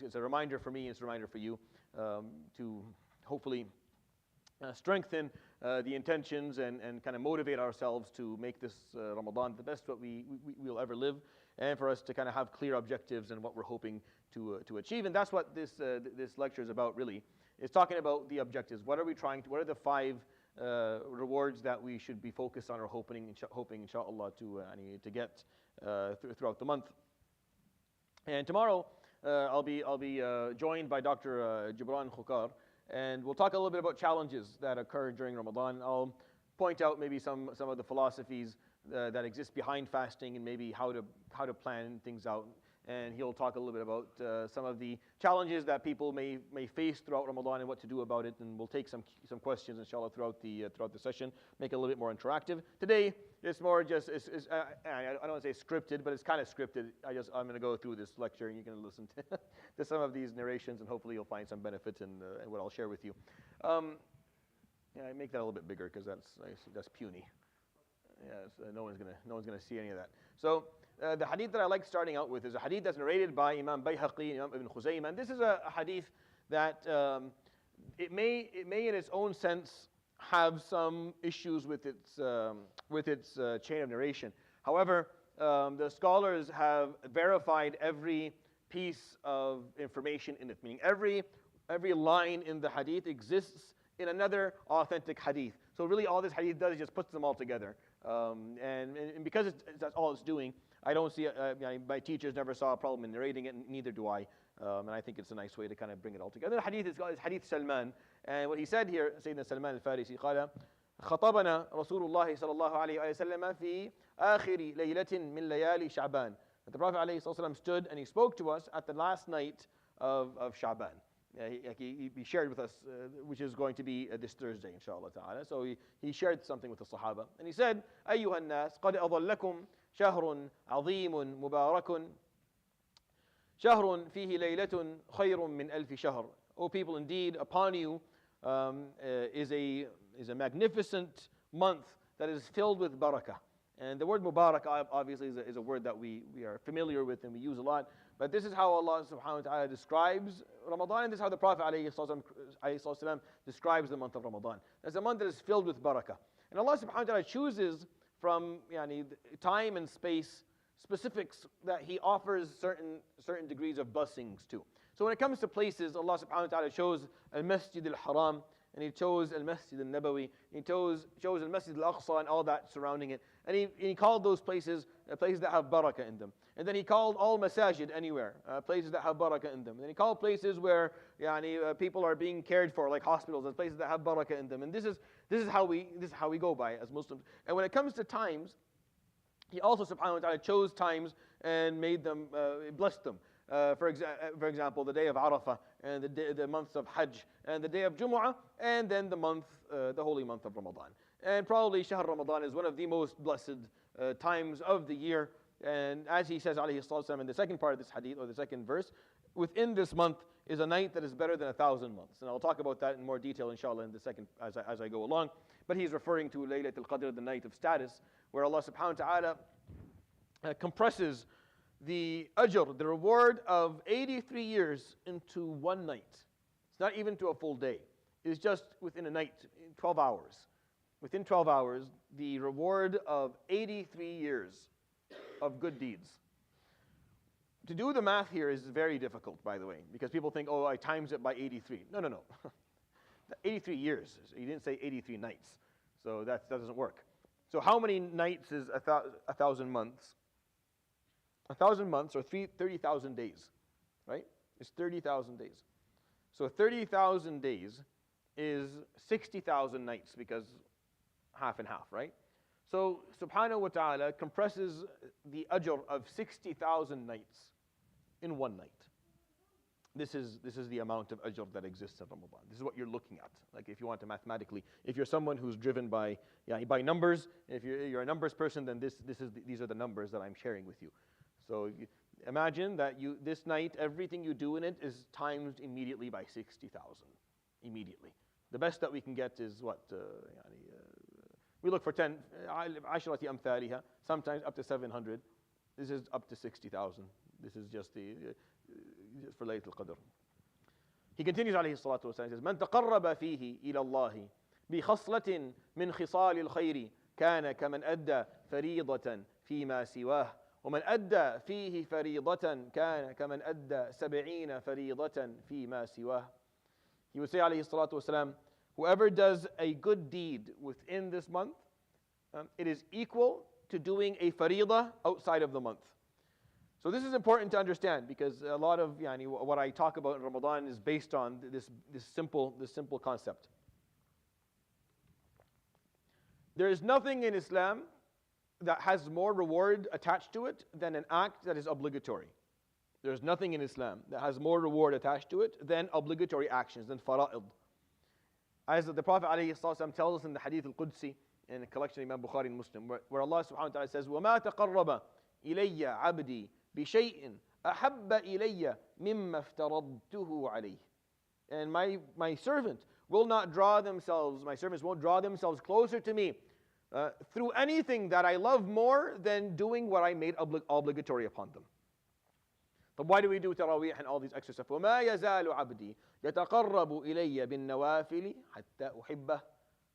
it's a reminder for me, it's a reminder for you to hopefully strengthen the intentions and kind of motivate ourselves to make this Ramadan the best what we'll ever live, and for us to kind of have clear objectives and what we're hoping to achieve. And that's what this lecture is about, really. It's talking about the objectives. What are we trying to, what are the 5 rewards that we should be focused on or hoping inshallah to get throughout the month. And tomorrow I'll be joined by Dr. Gibran Khukar, and we'll talk a little bit about challenges that occur during Ramadan. I'll point out maybe some of the philosophies that exist behind fasting, and maybe how to plan things out. And he'll talk a little bit about some of the challenges that people may face throughout Ramadan and what to do about it. And we'll take some questions, inshallah, throughout the session, make it a little bit more interactive. Today, it's more just, I don't want to say scripted, but it's kind of scripted. I'm going to go through this lecture, and you can listen to some of these narrations, and hopefully you'll find some benefit in what I'll share with you. I make that a little bit bigger because that's puny. Yeah, so no one's gonna see any of that. So the hadith that I like starting out with is a hadith that's narrated by Imam Bayhaqi, Imam Ibn Khuzaymah. And this is a hadith that it may in its own sense have some issues with its chain of narration. However, the scholars have verified every piece of information in it, meaning every line in the hadith exists in another authentic hadith. So really all this hadith does is just puts them all together. And because that's all it's doing, I don't see, my teachers never saw a problem in narrating it, and neither do I. And I think it's a nice way to kind of bring it all together. The hadith is Hadith Salman. And what he said here, Sayyidina Salman al-Farisi, قال خطبنا رسول الله صلى الله عليه وسلم في آخر ليلة من ليالي شعبان. The Prophet ﷺ stood and he spoke to us at the last night of Sha'ban. He shared with us, which is going to be this Thursday, inshallah ta'ala. So he shared something with the Sahaba. And he said, أيها الناس قد أضلكم شهر عظيم مبارك شهر فيه ليلة خير من ألف شهر. O people, indeed, upon you is a magnificent month that is filled with barakah. And the word Mubarak obviously is a word that we are familiar with and we use a lot. But this is how Allah subhanahu wa ta'ala describes Ramadan, and this is how the Prophet ﷺ describes the month of Ramadan. It's a month that is filled with barakah. And Allah subhanahu wa ta'ala chooses from time and space specifics that He offers certain degrees of blessings to. So when it comes to places, Allah subhanahu wa ta'ala chose Al-Masjid al-Haram, and He chose Al-Masjid al-Nabawi, He chose Al-Masjid al-Aqsa and all that surrounding it. And he called those places places that have barakah in them. And then He called all masajid anywhere, places that have barakah in them. And then He called places where people are being cared for, like hospitals, as places that have barakah in them. And this is how we go by as Muslims. And when it comes to times, He also subhanahu wa ta'ala chose times and made them, blessed them. For example, the day of Arafah, and the months of Hajj, and the day of Jumu'ah, and then the holy month of Ramadan. And probably Shahr Ramadan is one of the most blessed times of the year. And as he says, alayhi salatu in the second part of this hadith, or the second verse, within this month is a night that is better than 1,000 months. And I'll talk about that in more detail, inshallah, in the second as I go along. But he's referring to Laylatul Qadr, the night of status, where Allah subhanahu wa ta'ala compresses the ajr, the reward of 83 years into one night. It's not even to a full day. It's just within a night, 12 hours. Within 12 hours, the reward of 83 years of good deeds. To do the math here is very difficult, by the way, because people think, oh, I times it by 83. No. 83 years. He didn't say 83 nights. So that doesn't work. So how many nights is 1,000 months? 1,000 months are 30,000 days, right? It's 30,000 days. So 30,000 days is 60,000 nights, because half and half, right? So subhanahu wa ta'ala compresses the ajr of 60,000 nights in one night. This is the amount of ajr that exists in Ramadan. This is what you're looking at. Like if you want to mathematically, if you're someone who's driven by numbers, if you're a numbers person, then these are the numbers that I'm sharing with you. So imagine that this night, everything you do in it is times immediately by 60,000. Immediately. The best that we can get is what? We look for 10, عشرة أمثالها, sometimes up to 700. This is up to 60,000. This is just for Laylatul Qadr. He continues عليه الصلاة والسلام, he says, من تقرب فيه إلى الله بخصلة من خصال الخير كان كمن أدى فريضة فيما سواه ومن أدى فيه فريضة كان كمن أدى 70 فريضة فيما سواه. He would say عليه الصلاة والسلام, whoever does a good deed within this month, it is equal to doing a faridah outside of the month. So this is important to understand because a lot of what I talk about in Ramadan is based on this simple concept. There is nothing in Islam that has more reward attached to it than an act that is obligatory. There's nothing in Islam that has more reward attached to it than obligatory actions, than fara'id. As the Prophet ﷺ tells us in the Hadith al-Qudsi, in a collection of Imam Bukhari and Muslim, where Allah subhanahu wa ta'ala says, وَمَا تَقَرَّبَ إِلَيَّ عَبْدِي بِشَيْءٍ أَحَبَّ إِلَيَّ مِمَّا افْتَرَضْتُهُ عَلَيْهِ. And my servant will not draw themselves, my servants won't draw themselves closer to me through anything that I love more than doing what I made obligatory upon them. But why do we do Taraweeh and all these extra stuff? وَمَا يَزَالُ عَبْدِي يَتَقَرَّبُ إِلَيَّ بِالنَّوَافِلِ حَتَّى أُحِبَّهُ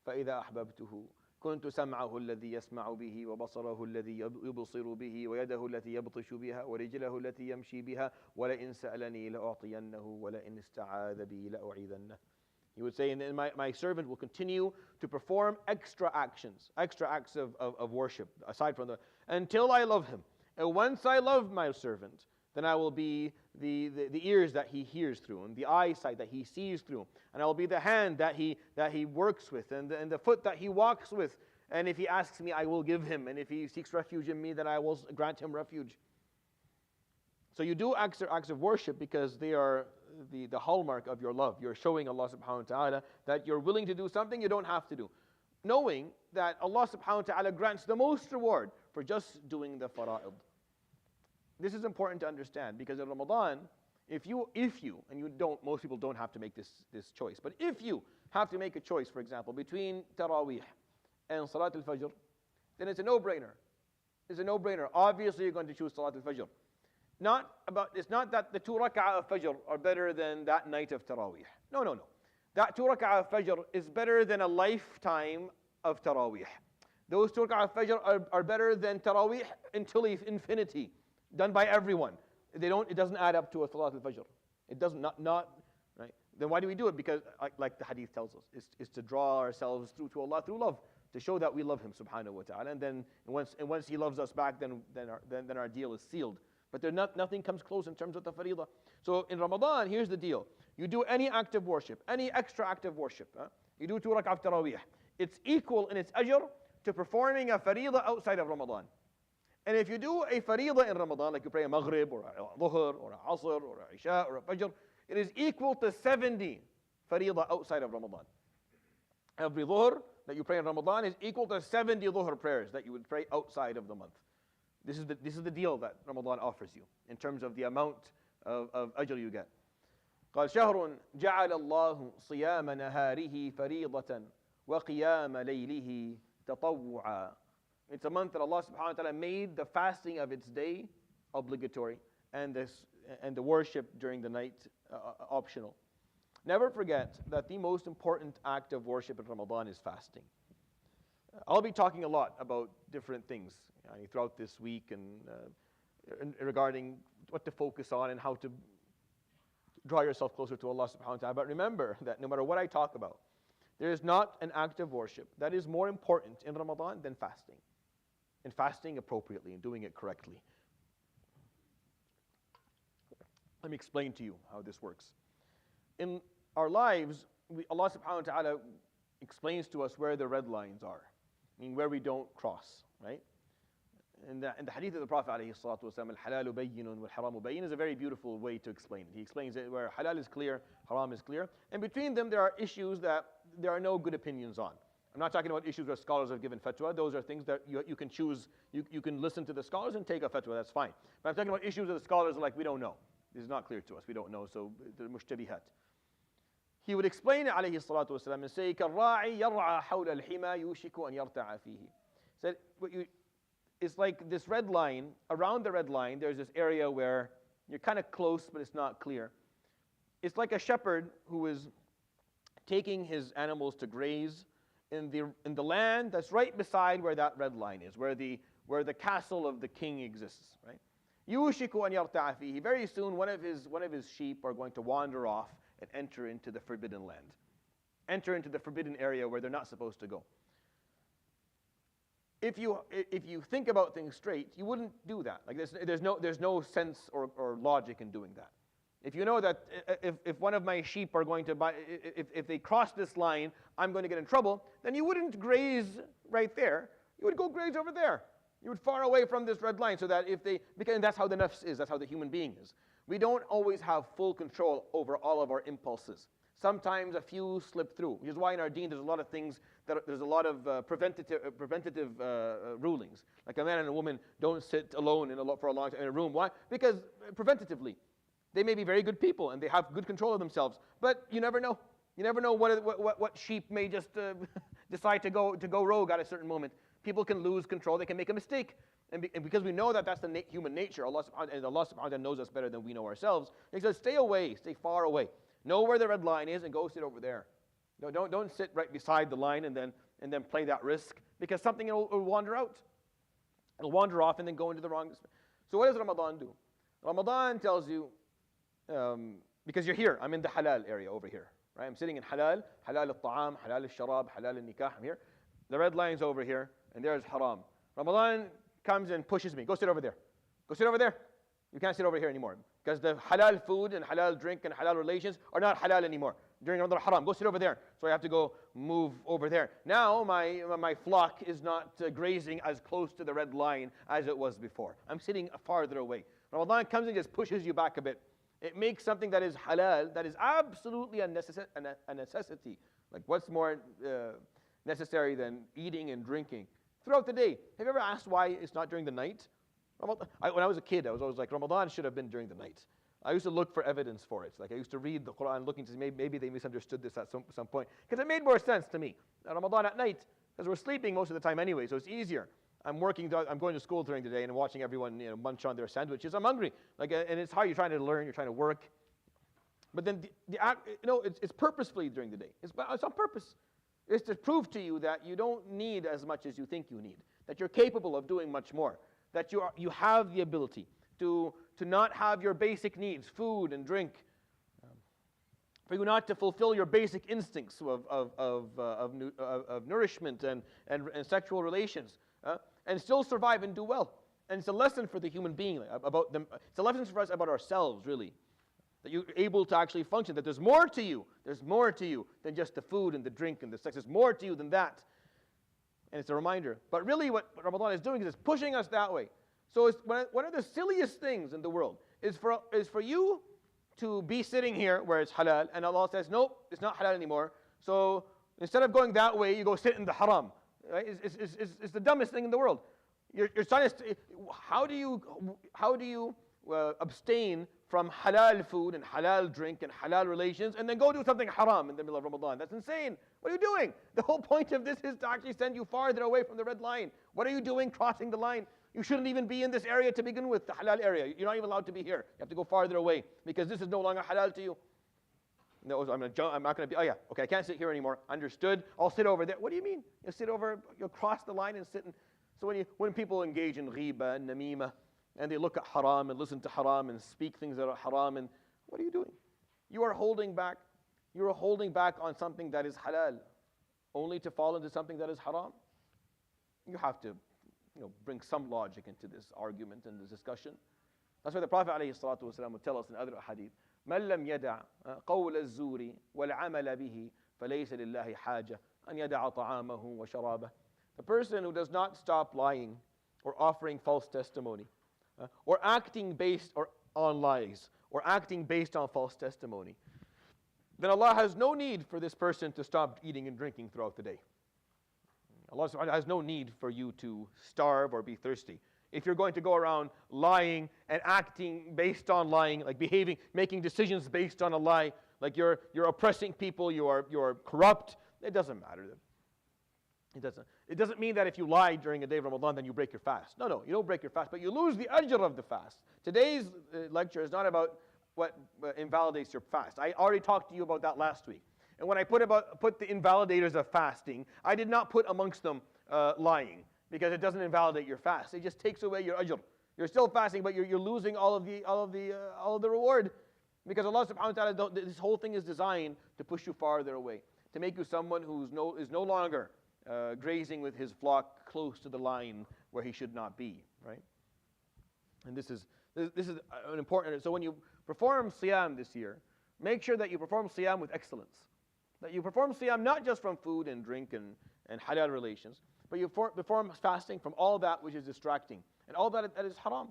فَإِذَا أَحْبَبْتُهُ كنت سمعه الذي يسمع به وبصره الذي يبصر به ويده التي يبطش بها ورجله التي يمشي بها ولئن سألني لأعطينه ولئن استعاذ بي لأعيذنه. He would say, and my servant will continue to perform extra acts of worship aside from until I love him. And once I love my servant, then I will be the ears that he hears through, and the eyesight that he sees through, and I will be the hand that he works with, and the foot that he walks with. And if he asks me, I will give him, and if he seeks refuge in me, then I will grant him refuge. So you do acts of worship because they are the hallmark of your love. You're showing Allah subhanahu wa ta'ala that you're willing to do something you don't have to do, knowing that Allah subhanahu wa ta'ala grants the most reward for just doing the fara'id. This is important to understand because in Ramadan, if you and you don't, most people don't have to make this choice, but if you have to make a choice, for example, between Taraweeh and Salat al-Fajr, then it's a no-brainer. It's a no-brainer. Obviously, you're going to choose Salat al-Fajr. It's not that the 2 rak'ah of Fajr are better than that night of Taraweeh. No. That 2 rak'ah of Fajr is better than a lifetime of Taraweeh. Those 2 rak'ah of Fajr are better than Taraweeh until infinity, done by everyone. It doesn't add up to a Salat al-Fajr. It doesn't, not right? Then why do we do it? Because like the hadith tells us, is to draw ourselves through to Allah through love, to show that we love Him subhanahu wa ta'ala. And then once He loves us back, then our deal is sealed. But nothing comes close in terms of the faridah. So in Ramadan, here's the deal. You do any act of worship, any extra act of worship. You do 2 rak'ah of Taraweeh. It's equal in its ajr to performing a faridah outside of Ramadan. And if you do a faridah in Ramadan, like you pray a Maghrib or a Dhuhr or a Asr or a Isha or a Fajr, it is equal to 70 faridah outside of Ramadan. Every Dhuhr that you pray in Ramadan is equal to 70 Dhuhr prayers that you would pray outside of the month. This is the deal that Ramadan offers you in terms of the amount of ajr you get. قال شهر جعل الله صيام نهاره فريضة وقيام ليله تطوعا. It's a month that Allah subhanahu wa ta'ala made the fasting of its day obligatory and the worship during the night optional. Never forget that the most important act of worship in Ramadan is fasting. I'll be talking a lot about different things throughout this week and regarding what to focus on and how to draw yourself closer to Allah subhanahu wa ta'ala. But remember that no matter what I talk about, there is not an act of worship that is more important in Ramadan than fasting. And fasting appropriately and doing it correctly. Let me explain to you how this works. In our lives, Allah subhanahu wa ta'ala explains to us where the red lines are, meaning where we don't cross, right? In the hadith of the Prophet alayhi salatu wasalam, al-halalu bayyinun wal-haramu bayyin, is a very beautiful way to explain it. He explains it where halal is clear, haram is clear, and between them there are issues that there are no good opinions on. I'm not talking about issues where scholars have given fatwa. Those are things that you can choose. You can listen to the scholars and take a fatwa. That's fine. But I'm talking about issues that the scholars are like, we don't know. This is not clear to us. We don't know. So the mushtabihat. He would explain it, alayhi salatu wasalam, and say, كَالرَّاعِ يَرْعَى حَوْلَ الْحِمَى يُوشِكُ أَنْ يَرْتَعَ فِيهِ. Said, it's like this red line. Around the red line, there's this area where You're kind of close, but it's not clear. It's like a shepherd who is taking his animals to graze in the land that's right beside where that red line is, where the castle of the king exists, right? يُوشِكُ أَنْ يَرْتَعَ فِيهِ. Very soon, one of his sheep are going to wander off and enter into the forbidden land, enter into the forbidden area where they're not supposed to go. If you think about things straight, you wouldn't do that. Like there's no sense or logic in doing that. If you know that if one of my sheep are going to if they cross this line, I'm going to get in trouble, then you wouldn't graze right there. You would go graze over there. You would far away from this red line so that because that's how the nafs is, that's how the human being is. We don't always have full control over all of our impulses. Sometimes a few slip through, which is why in our deen there's a lot of things, there's a lot of preventative rulings. Like a man and a woman don't sit alone for a long time in a room. Why? Because preventatively. They may be very good people and they have good control of themselves, but you never know. You never know what sheep may just decide to go rogue at a certain moment. People can lose control, they can make a mistake. And because we know that that's the human nature, Allah subhanahu wa ta'ala knows us better than we know ourselves. He says, stay away, stay far away. Know where the red line is and go sit over there. No, don't sit right beside the line and then play that risk, because something will wander out. It'll wander off and then go into the wrong. So what does Ramadan do? Ramadan tells you, because you're here, I'm in the halal area over here. Right? I'm sitting in halal al-ta'am, halal al-sharab, halal al-nikah, I'm here. The red line's over here, and there's haram. Ramadan comes and pushes me, go sit over there. Go sit over there. You can't sit over here anymore, because the halal food and halal drink and halal relations are not halal anymore. During Ramadan, haram, go sit over there. So I have to go move over there. Now my flock is not grazing as close to the red line as it was before. I'm sitting farther away. Ramadan comes and just pushes you back a bit. It makes something that is halal, that is absolutely a necessity. Like what's more necessary than eating and drinking throughout the day? Have you ever asked why it's not during the night? When I was a kid, I was always like, Ramadan should have been during the night. I used to look for evidence for it. Like I used to read the Quran looking to see maybe they misunderstood this at some point. Because it made more sense to me. Ramadan at night, because we're sleeping most of the time anyway, so it's easier. I'm going to school during the day and watching everyone munch on their sandwiches. I'm hungry. And it's how you're trying to learn, you're trying to work. But then it's purposefully during the day. It's on purpose. It's to prove to you that you don't need as much as you think you need. That you're capable of doing much more. That you have the ability to not have your basic needs, food and drink, for you not to fulfill your basic instincts of nourishment and sexual relations, and still survive and do well. And it's a lesson for the human being about them. It's a lesson for us about ourselves, really, that you're able to actually function. That there's more to you. There's more to you than just the food and the drink and the sex. There's more to you than that. And it's a reminder. But really, what Ramadan is doing is it's pushing us that way. So it's one of the silliest things in the world is for you to be sitting here where it's halal, and Allah says, nope, it's not halal anymore. So instead of going that way, you go sit in the haram. Right? It's the dumbest thing in the world. You're trying to. How do you abstain from halal food and halal drink and halal relations, and then go do something haram in the middle of Ramadan? That's insane. What are you doing? The whole point of this is to actually send you farther away from the red line. What are you doing crossing the line? You shouldn't even be in this area to begin with, the halal area. You're not even allowed to be here. You have to go farther away because this is no longer halal to you. No, I'm not going to be, oh yeah, okay, I can't sit here anymore. Understood. I'll sit over there. What do you mean? You sit over, you'll cross the line and sit. So when people engage in ghiba and namima, and they look at haram and listen to haram and speak things that are haram, and what are you doing? You are holding back. You are holding back on something that is halal, only to fall into something that is haram. You have to bring some logic into this argument and this discussion. That's why the Prophet ﷺ would tell us in other hadith, مَنْ لَمْ يَدَعْ قَوْلَ الزُّورِ وَالْعَمَلَ بِهِ فَلَيْسَ لِلَّهِ حَاجَةٌ أَنْ يَدَعَ طَعَامَهُ وَشَرَابَهُ. The person who does not stop lying or offering false testimony, or acting based on lies, or acting based on false testimony, then Allah has no need for this person to stop eating and drinking throughout the day. Allah subhanahu wa ta'ala has no need for you to starve or be thirsty. If you're going to go around lying and acting based on lying, like behaving, making decisions based on a lie, like you're oppressing people, you're corrupt, it doesn't matter. It doesn't mean that if you lie during a day of Ramadan, then you break your fast. No, you don't break your fast, but you lose the ajr of the fast. Today's lecture is not about what invalidates your fast. I already talked to you about that last week. And when I put the invalidators of fasting, I did not put amongst them lying, because it doesn't invalidate your fast. It just takes away your ajr. You're still fasting, but you're losing all of the reward, because Allah subhanahu wa ta'ala, this whole thing is designed to push you farther away, to make you someone who is no longer grazing with his flock close to the line where he should not be, right? And this is an important. So when you perform siyam this year, make sure that you perform siyam with excellence. That you perform siyam not just from food and drink and halal relations, but you perform fasting from all that which is distracting and all that is haram.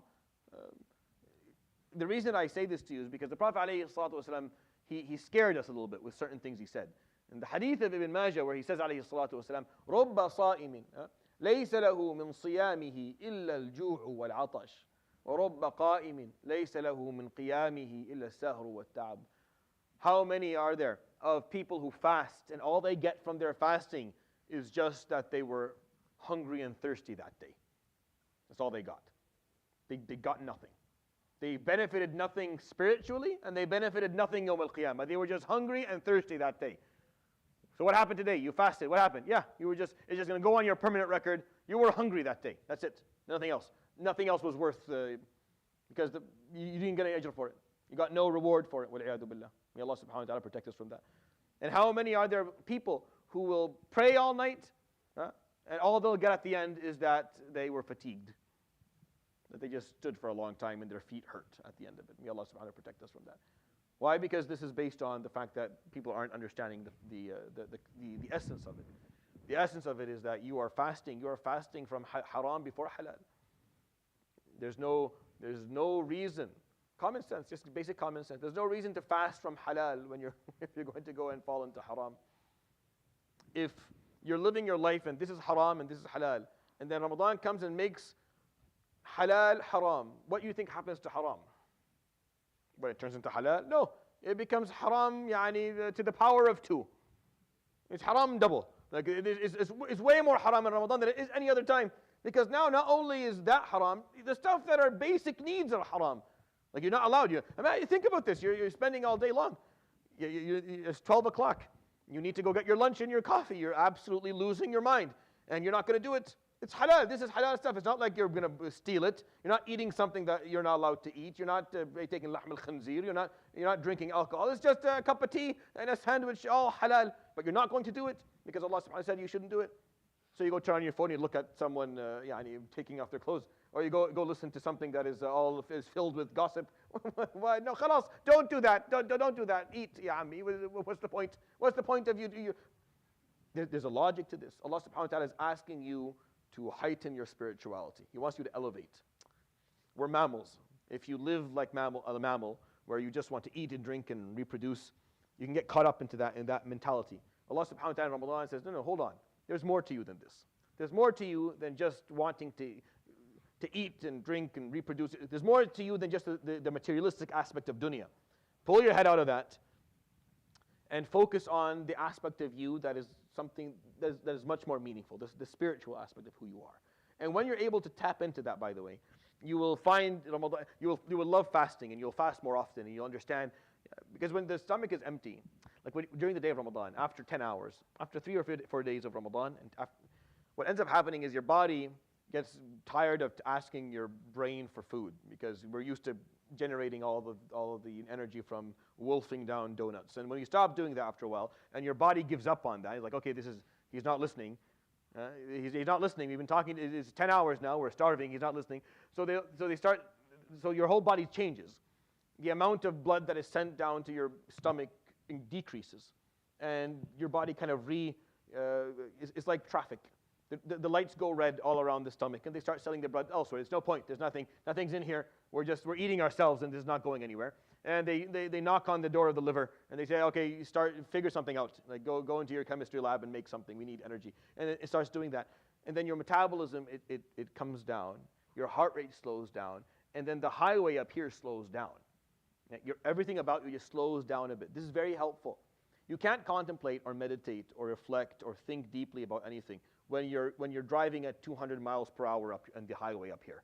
The reason I say this to you is because the Prophet ﷺ, he scared us a little bit with certain things he said. In the hadith of Ibn Majah, where he says عليه الصلاة والسلام رب صائم ليس له من صيامه إلا الجوع والعطش ورب قائم ليس له من قيامه إلا السهر والتعب. How many are there of people who fast and all they get from their fasting is just that they were hungry and thirsty that day? That's all they got. They got nothing. They benefited nothing spiritually, and they benefited nothing Yawm al-Qiyamah. They were just hungry and thirsty that day. So what happened today? You fasted. What happened? Yeah, it's just going to go on your permanent record. You were hungry that day. That's it. Nothing else. Nothing else was worth, because you didn't get any ajr for it. You got no reward for it. وَالْعِيَاذُ بِاللَّهِ. May Allah subhanahu wa ta'ala protect us from that. And how many are there people who will pray all night, and all they'll get at the end is that they were fatigued, that they just stood for a long time and their feet hurt at the end of it. May Allah subhanahu wa ta'ala protect us from that. Why? Because this is based on the fact that people aren't understanding the essence of it. The essence of it is that you are fasting. You are fasting from haram before halal. There's no reason. Common sense, just basic common sense. There's no reason to fast from halal when if you're going to go and fall into haram. If you're living your life and this is haram and this is halal, and then Ramadan comes and makes halal haram, what do you think happens to haram? When it turns into halal? No, it becomes haram to the power of 2. It's haram double. Like it's way more haram in Ramadan than it is any other time. Because now not only is that haram, the stuff that are basic needs are haram. Like you're not allowed. Think about this. You're spending all day long. It's 12 o'clock. You need to go get your lunch and your coffee. You're absolutely losing your mind. And you're not going to do it. It's halal. This is halal stuff. It's not like you're going to steal it. You're not eating something that you're not allowed to eat. You're not taking lahm al-khanzir. You're not drinking alcohol. It's just a cup of tea and a sandwich, all halal. But you're not going to do it because Allah subhanahu wa ta'ala said you shouldn't do it. So you go turn on your phone and you look at someone taking off their clothes. Or you go listen to something that is filled with gossip. Why? No, khalas, don't do that. Don't do that. Eat, ya ammi. What's the point? What's the point of you? There's a logic to this. Allah subhanahu wa ta'ala is asking you to heighten your spirituality. He wants you to elevate. We're mammals. If you live like a mammal, where you just want to eat and drink and reproduce, you can get caught up in that mentality. Allah subhanahu wa ta'ala in Ramadan says, no, hold on. There's more to you than this. There's more to you than just wanting to eat and drink and reproduce. There's more to you than just the materialistic aspect of dunya. Pull your head out of that and focus on the aspect of you that is something that is much more meaningful, the spiritual aspect of who you are. And when you're able to tap into that, by the way, you will find Ramadan, you will love fasting, and you'll fast more often, and you'll understand, because when the stomach is empty, like during the day of Ramadan, after 10 hours, after 3 or 4 days of Ramadan, and what ends up happening is your body gets tired of asking your brain for food, because we're used to generating all of the energy from wolfing down donuts. And when you stop doing that after a while, and your body gives up on that, it's like, okay, he's not listening. He's not listening. We've been talking. It's 10 hours now. We're starving. He's not listening. So your whole body changes. The amount of blood that is sent down to your stomach decreases, and your body kind of it's like traffic. The lights go red all around the stomach, and they start selling the blood elsewhere. There's no point. There's nothing's in here. We're eating ourselves, and this is not going anywhere. And they knock on the door of the liver, and they say, okay, figure something out. Like go into your chemistry lab and make something. We need energy. And it starts doing that. And then your metabolism, it comes down. Your heart rate slows down. And then the highway up here slows down. Everything about you just slows down a bit. This is very helpful. You can't contemplate or meditate or reflect or think deeply about anything when you're driving at 200 miles per hour up on the highway up here.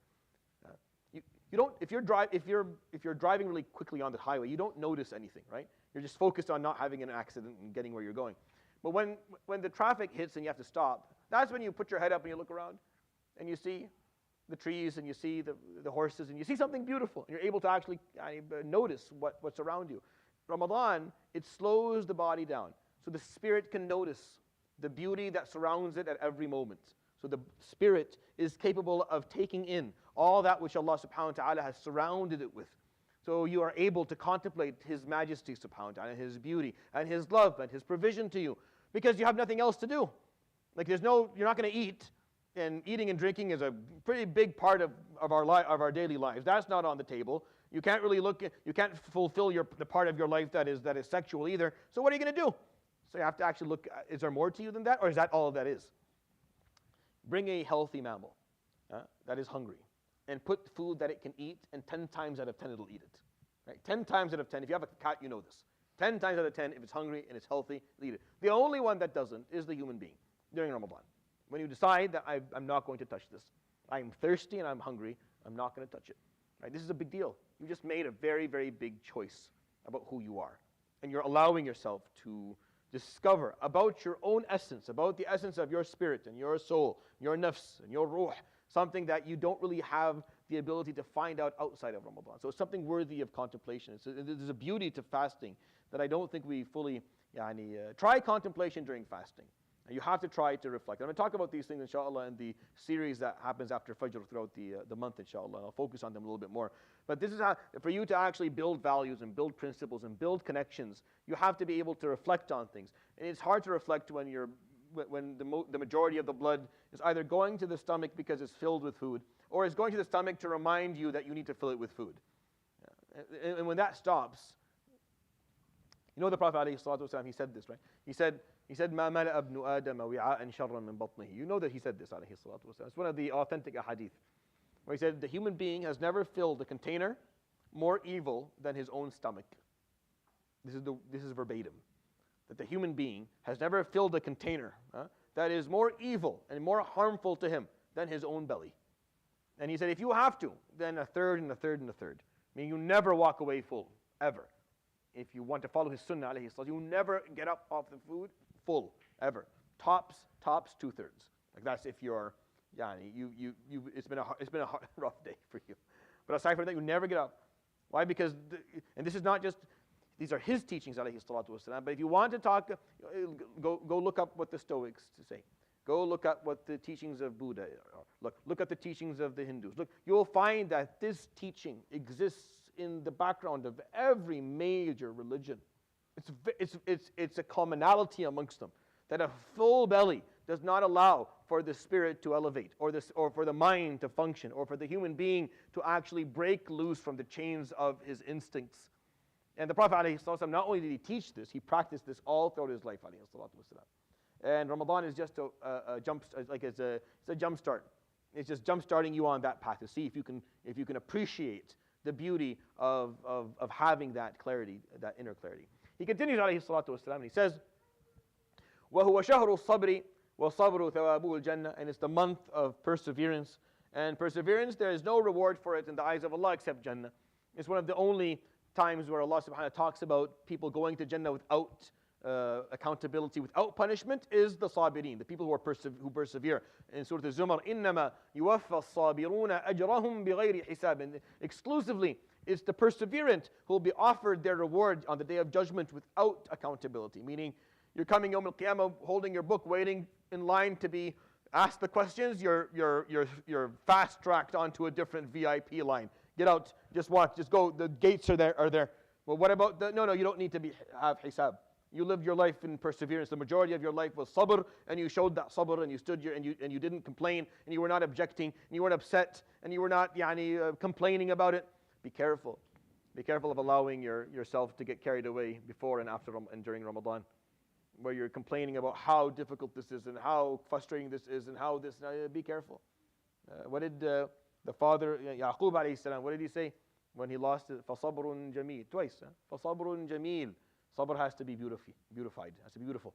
You don't, if you're driving really quickly on the highway, you don't notice anything, right? You're just focused on not having an accident and getting where you're going. But when the traffic hits and you have to stop, that's when you put your head up and you look around and you see the trees and you see the horses and you see something beautiful and you're able to actually notice what's around you. Ramadan, it slows the body down so the spirit can notice the beauty that surrounds it at every moment. So the spirit is capable of taking in all that which Allah subhanahu wa ta'ala has surrounded it with. So you are able to contemplate His majesty subhanahu wa ta'ala, His beauty, and His love, and His provision to you, because you have nothing else to do. Like you're not going to eat, and eating and drinking is a pretty big part of our daily lives. That's not on the table. You can't really you can't fulfill the part of your life that is sexual either. So what are you going to do? So you have to actually look, is there more to you than that, or is that all that is? Bring a healthy mammal that is hungry, and put food that it can eat, and 10 times out of 10 it'll eat it. Right? 10 times out of 10, if you have a cat, you know this. 10 times out of 10, if it's hungry and it's healthy, it'll eat it. The only one that doesn't is the human being during Ramadan. When you decide that I'm not going to touch this, I'm thirsty and I'm hungry, I'm not going to touch it. Right? This is a big deal. You just made a very, very big choice about who you are. And you're allowing yourself to discover about your own essence, about the essence of your spirit and your soul, your nafs and your ruh, something that you don't really have the ability to find out outside of Ramadan. So it's something worthy of contemplation. There's a beauty to fasting that I don't think we fully try contemplation during fasting. And you have to try to reflect. I'm going to talk about these things, inshallah, in the series that happens after Fajr throughout the month, inshallah. I'll focus on them a little bit more. But this is how, for you to actually build values and build principles and build connections, you have to be able to reflect on things. And it's hard to reflect when the majority of the blood is either going to the stomach because it's filled with food, or is going to the stomach to remind you that you need to fill it with food. And when that stops, you know the Prophet ﷺ, he said this, right? He said, مَا مَلَأَ ابْنُ آدَمَ وِعَاءً شَرًّا مِّن بَطْنِهِ. You know that he said this, alayhi salatu wasalam. It's one of the authentic ahadith, where he said, the human being has never filled a container more evil than his own stomach. This is verbatim. That the human being has never filled a container that is more evil and more harmful to him than his own belly. And he said, if you have to, then a third and a third and a third. Meaning you never walk away full, ever. If you want to follow his sunnah, alayhi salatu, you never get up off the food full, ever. Tops 2/3. Like that's if you're, it's been a rough day for you. But aside from that, you never get up. Why? Because, and this is not just, these are his teachings, alayhi salatu wasalam. But if you want to talk, go look up what the Stoics say. Go look at what the teachings of Buddha are. Look at the teachings of the Hindus. Look, you'll find that this teaching exists in the background of every major religion. It's a commonality amongst them, that a full belly does not allow for the spirit to elevate, or for the mind to function, or for the human being to actually break loose from the chains of his instincts. And the Prophet ﷺ, not only did he teach this, he practiced this all throughout his life, ﷺ. And Ramadan is just a jump, it's a jump start. It's just jump starting you on that path to see if you can appreciate the beauty of having that clarity, that inner clarity. He continues, alayhi salatu wasalam, and he says, وَهُوَ شَهْرُ الصَّبْرِ وَالصَّبْرُ ثَوَابُهُ الْجَنَّةِ. And it's the month of perseverance. And perseverance, there is no reward for it in the eyes of Allah except Jannah. It's one of the only times where Allah subhanahu wa ta'ala talks about people going to Jannah without accountability, without punishment, is the sabirin, the people who persevere. In Surah Al-Zumar, إِنَّمَا يُوَفَّى الصَّابِرُونَ أَجْرَهُمْ بِغَيْرِ حِسَابٍ. And exclusively, it's the perseverant who will be offered their reward on the Day of Judgment without accountability. Meaning, you're coming Yawm al-Qiyamah, holding your book, waiting in line to be asked the questions. You're fast-tracked onto a different VIP line. Get out, just watch, just go. The gates are there. Well, what about the? No, you don't need to have hisab. You lived your life in perseverance. The majority of your life was sabr, and you showed that sabr, and you stood here, and you didn't complain, and you were not objecting, and you weren't upset, and you were not complaining about it. Be careful. Be careful of allowing yourself to get carried away before and after and during Ramadan, where you're complaining about how difficult this is and how frustrating this is and how this. Be careful. What did the father Yaqub alayhi salam? What did he say when he lost it? فَصَبْرٌ جَمِيلٌ. Twice. فَصَبْرٌ جَمِيلٌ. Sabr has to be beautified. It has to be beautiful.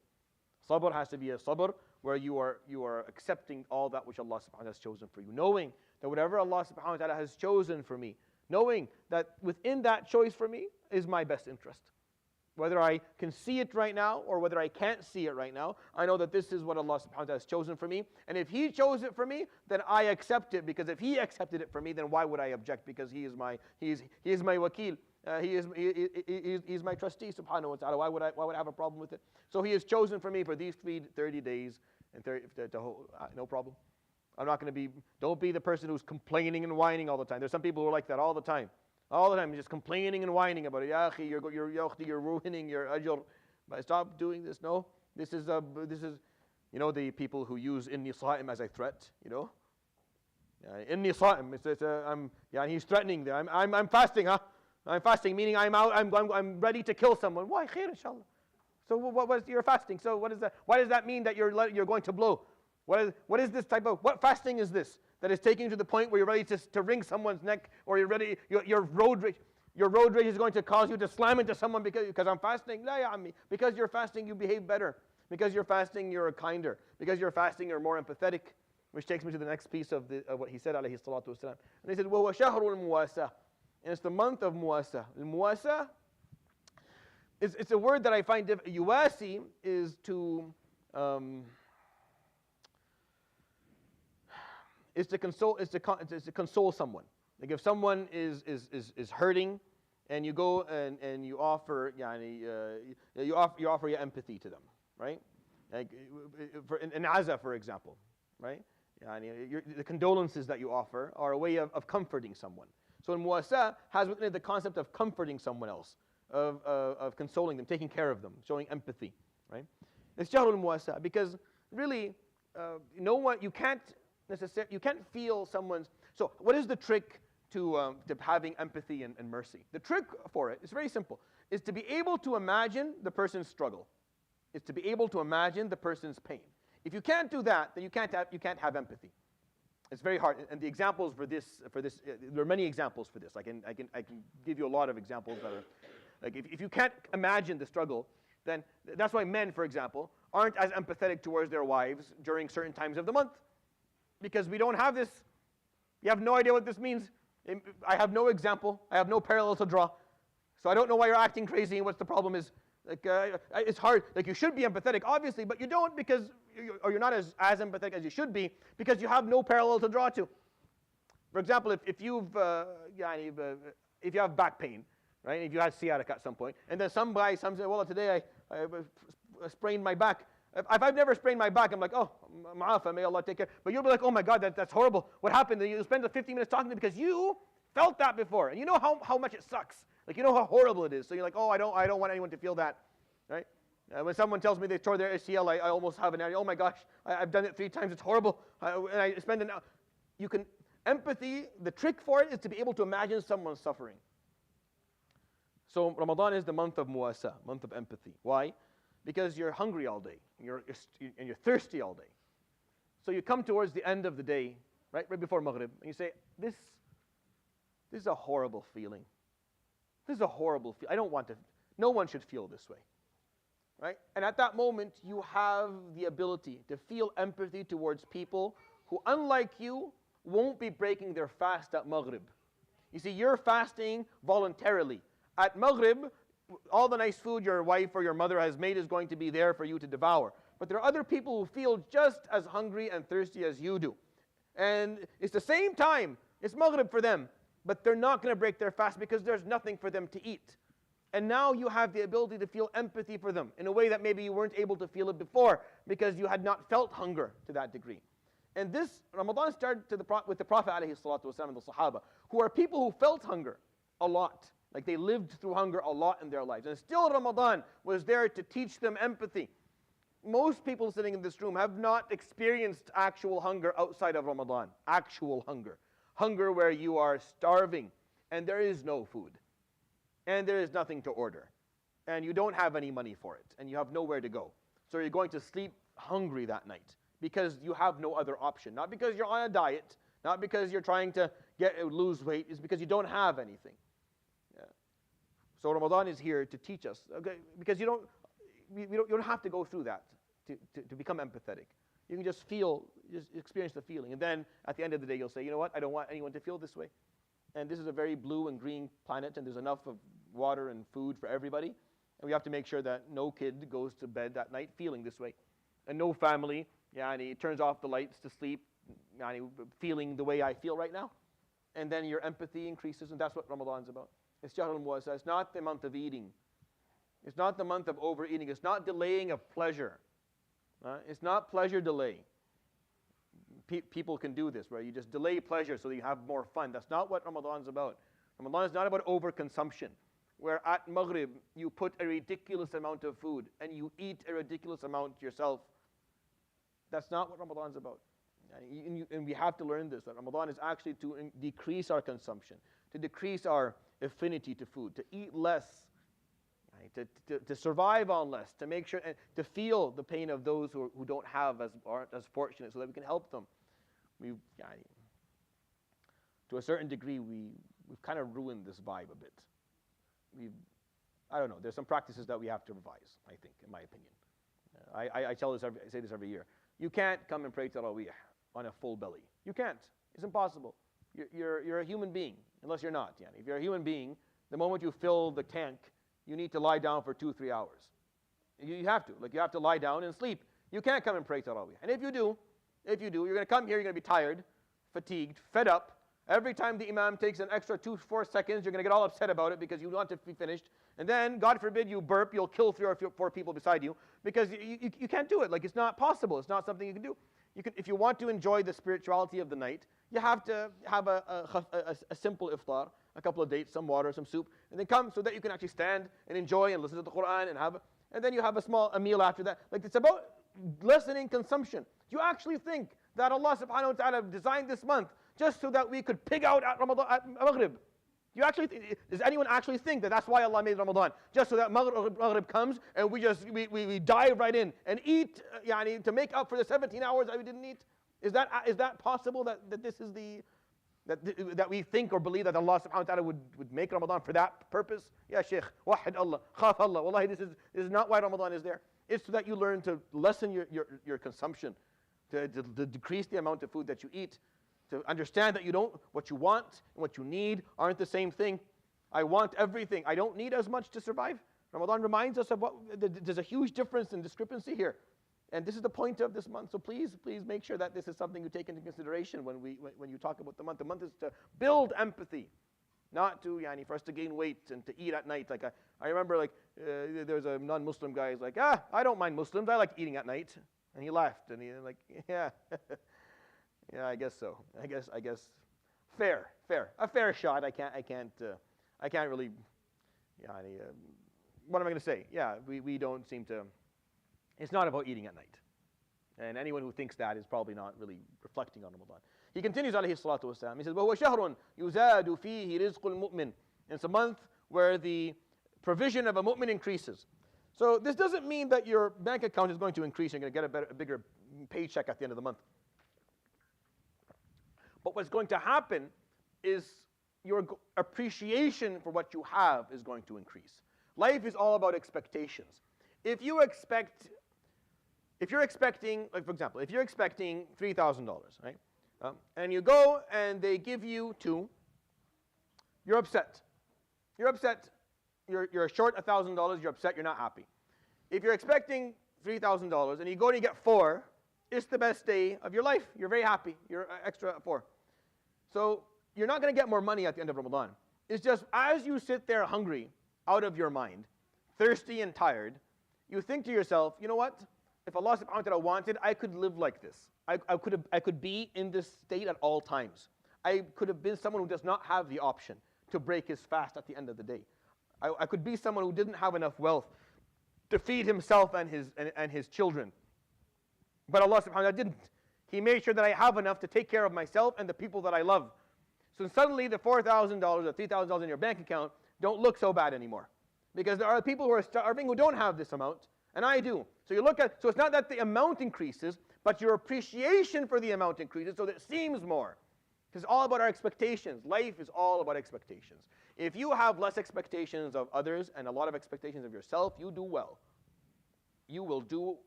Sabr has to be a sabr where you are accepting all that which Allah subhanahu wa ta'ala has chosen for you. Knowing that whatever Allah subhanahu wa ta'ala has chosen for me, knowing that within that choice for me is my best interest. Whether I can see it right now or whether I can't see it right now, I know that this is what Allah subhanahu wa ta'ala has chosen for me. And if He chose it for me, then I accept it, because if He accepted it for me, then why would I object? Because He is my wakil. He is my trustee, subhanahu wa ta'ala. Why would I have a problem with it? So He has chosen for me for these 30 days, and no problem. I'm not going to be, don't be the person who's complaining and whining all the time. There's some people who are like that all the time. All the time, just complaining and whining about it. Ya akhi, you're ruining your ajr. But stop doing this. No, this is, the people who use inni sa'im as a threat. Inni sa'im. He's threatening them. I'm fasting, huh? I'm fasting, meaning I'm ready to kill someone. Why? Khair, inshallah. So what was your fasting? So what is that? Why does that mean that you're going to blow? What is this type of, what fasting is this that is taking you to the point where you're ready to wring someone's neck, or you're ready, your road rage is going to cause you to slam into someone because I'm fasting? La ya ammi. Because you're fasting, you behave better. Because you're fasting, you're kinder. Because you're fasting, you're more empathetic. Which takes me to the next piece of what he said, alayhi salatu wasalam. And he said, وَهُوَ شَهْرُ الْمُوَاسَةِ. And it's the month of Muwasa. Muwasa, it's a word that I find difficult. Yuwasi is to console someone. Like if someone is hurting, and you go and you offer you offer your empathy to them, right? Like in Azza, for example, right? The condolences that you offer are a way of comforting someone. So in Muwasa has within it the concept of comforting someone else, of consoling them, taking care of them, showing empathy, right? It's Shahrul Muwasa, because really, you can't feel someone's. So what is the trick to having empathy and mercy? The trick for it is very simple. Is to be able to imagine the person's struggle. Is to be able to imagine the person's pain. If you can't do that, then you can't have empathy. It's very hard, and the examples for this, there are many examples for this. I can give you a lot of examples that are, like if you can't imagine the struggle, then that's why men, for example, aren't as empathetic towards their wives during certain times of the month, because we don't have this. You have no idea what this means. I have no example. I have no parallel to draw, so I don't know why you're acting crazy and what the problem is. Like it's hard. Like you should be empathetic, obviously, but you don't, because you're not as empathetic as you should be, because you have no parallel to draw to. For example, if you have back pain, right? If you had sciatica at some point, and then some guy says, well, today I sprained my back. If I've never sprained my back, I'm like, oh, ma'afa, may Allah take care. But you'll be like, oh my God, that's horrible. What happened? And you spend the 15 minutes talking to me because you felt that before, and you know how much it sucks. Like you know how horrible it is. So you're like, oh, I don't want anyone to feel that, right? When someone tells me they tore their ACL, I almost have an idea. Oh my gosh, I've done it 3 times. It's horrible. And I spend an hour. You can empathy. The trick for it is to be able to imagine someone suffering. So Ramadan is the month of muwasa, month of empathy. Why? Because you're hungry all day, and you're thirsty all day. So you come towards the end of the day, right before Maghrib, and you say, this is a horrible feeling. This is a horrible feeling. I don't want to. No one should feel this way. Right? And at that moment, you have the ability to feel empathy towards people who, unlike you, won't be breaking their fast at Maghrib. You see, you're fasting voluntarily. At Maghrib, all the nice food your wife or your mother has made is going to be there for you to devour. But there are other people who feel just as hungry and thirsty as you do. And it's the same time. It's Maghrib for them. But they're not going to break their fast because there's nothing for them to eat. And now you have the ability to feel empathy for them in a way that maybe you weren't able to feel it before because you had not felt hunger to that degree. And this Ramadan started with the Prophet ﷺ and the Sahaba, who are people who felt hunger a lot. Like they lived through hunger a lot in their lives. And still Ramadan was there to teach them empathy. Most people sitting in this room have not experienced actual hunger outside of Ramadan. Actual hunger. Hunger where you are starving and there is no food. And there is nothing to order. And you don't have any money for it. And you have nowhere to go. So you're going to sleep hungry that night because you have no other option. Not because you're on a diet. Not because you're trying to lose weight. It's because you don't have anything. Yeah. So Ramadan is here to teach us. Okay, because you don't have to go through that. to become empathetic. You can just experience the feeling. And then at the end of the day, you'll say, you know what, I don't want anyone to feel this way. And this is a very blue and green planet, and there's enough of water and food for everybody. And we have to make sure that no kid goes to bed that night feeling this way. And no family, turns off the lights to sleep, feeling the way I feel right now. And then your empathy increases, and that's what Ramadan's about. It's Shahrul Muwassa. It's not the month of eating. It's not the month of overeating. It's not delaying of pleasure. It's not pleasure delay. People can do this, where you just delay pleasure so that you have more fun. That's not what Ramadan's about. Ramadan is not about overconsumption, where at Maghrib you put a ridiculous amount of food and you eat a ridiculous amount yourself. That's not what Ramadan's about. And we have to learn this, that Ramadan is actually to decrease our consumption, to decrease our affinity to food, to eat less, to survive on less, to make sure, and to feel the pain of those who don't have, aren't as fortunate, so that we can help them. To a certain degree, we've kind of ruined this vibe a bit. I don't know, there's some practices that we have to revise, I think, in my opinion. I say this every year. You can't come and pray Taraweeh on a full belly. You can't. It's impossible. You're a human being, unless you're not. If you're a human being, the moment you fill the tank, you need to lie down for 2-3 hours. You have to. You have to lie down and sleep. You can't come and pray Taraweeh. And if you do, you're going to come here, you're going to be tired, fatigued, fed up. Every time the imam takes an extra 2-4 seconds, you're going to get all upset about it because you want to be finished. And then, God forbid, you burp, you'll kill 3 or 4 people beside you because you can't do it. It's not possible. It's not something you can do. If you want to enjoy the spirituality of the night, you have to have a simple iftar, a couple of dates, some water, some soup, and then come so that you can actually stand and enjoy and listen to the Quran and then you have a meal after that. It's about lessening consumption. Do you actually think that Allah subhanahu wa ta'ala designed this month just so that we could pig out at Ramadan, at Maghrib? Does anyone actually think that that's why Allah made Ramadan? Just so that Maghrib comes and we dive right in and eat to make up for the 17 hours that we didn't eat? Is that possible that this is that we think or believe that Allah subhanahu wa ta'ala would make Ramadan for that purpose? Ya Shaykh, wahid Allah, khaf Allah. Wallahi, this is not why Ramadan is there. It's so that you learn to lessen your consumption, to decrease the amount of food that you eat, to understand that what you want and what you need aren't the same thing. I want everything. I don't need as much to survive. Ramadan reminds us of there's a huge difference and discrepancy here. And this is the point of this month. So please make sure that this is something you take into consideration when you talk about the month. The month is to build empathy, not for us to gain weight and to eat at night. I remember there was a non-Muslim guy who's like, I don't mind Muslims. I like eating at night. And he laughed and he yeah. Yeah, I guess so. I guess fair. A fair shot. I can't really. What am I going to say? Yeah, we don't seem to. It's not about eating at night, and anyone who thinks that is probably not really reflecting on Ramadan. He continues, alayhi salatu wasalam. He says, وَهُوَ شَهْرٌ يُزَادُ فِيهِ رِزْقُ الْمُؤْمِنِ. And it's a month where the provision of a mu'min increases. So this doesn't mean that your bank account is going to increase. You're going to get a bigger paycheck at the end of the month. But what's going to happen is your appreciation for what you have is going to increase. Life is all about expectations. If you're expecting, for example, if you're expecting $3,000, right? And you go and they give you 2, you're upset. You're upset. You're short $1,000. You're upset. You're not happy. If you're expecting $3,000 and you go and you get 4, it's the best day of your life. You're very happy. You're extra 4. So you're not going to get more money at the end of Ramadan. It's just as you sit there hungry, out of your mind, thirsty and tired, you think to yourself, you know what? If Allah subhanahu wa ta'ala wanted, I could live like this. I could be in this state at all times. I could have been someone who does not have the option to break his fast at the end of the day. I could be someone who didn't have enough wealth to feed himself and his children. But Allah subhanahu wa ta'ala didn't. He made sure that I have enough to take care of myself and the people that I love. So suddenly the $4,000 or $3,000 in your bank account don't look so bad anymore. Because there are people who are starving who don't have this amount, and I do. So it's not that the amount increases, but your appreciation for the amount increases so that it seems more. Because it's all about our expectations. Life is all about expectations. If you have less expectations of others and a lot of expectations of yourself, you do well. you will do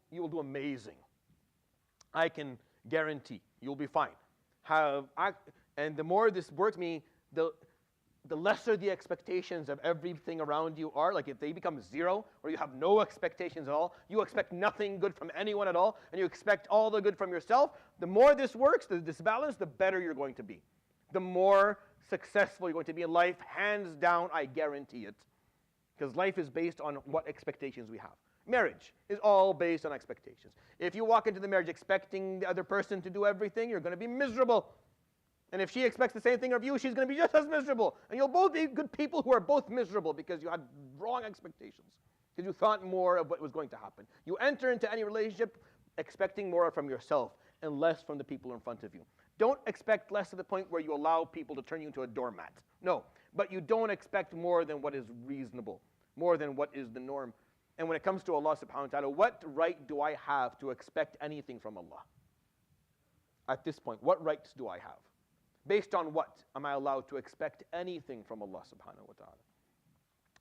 amazing. I can guarantee you'll be fine. And the more this works, the lesser the expectations of everything around you are. Like if they become zero, or you have no expectations at all, you expect nothing good from anyone at all, and you expect all the good from yourself, the more this works, this balance, the better you're going to be. The more successful you're going to be in life, hands down, I guarantee it. Because life is based on what expectations we have. Marriage is all based on expectations. If you walk into the marriage expecting the other person to do everything, you're going to be miserable. And if she expects the same thing of you, she's going to be just as miserable. And you'll both be good people who are both miserable because you had wrong expectations. Because you thought more of what was going to happen. You enter into any relationship expecting more from yourself and less from the people in front of you. Don't expect less to the point where you allow people to turn you into a doormat. No, but you don't expect more than what is reasonable, more than what is the norm. And when it comes to Allah subhanahu wa ta'ala, what right do I have to expect anything from Allah? At this point, what rights do I have? Based on what am I allowed to expect anything from Allah subhanahu wa ta'ala?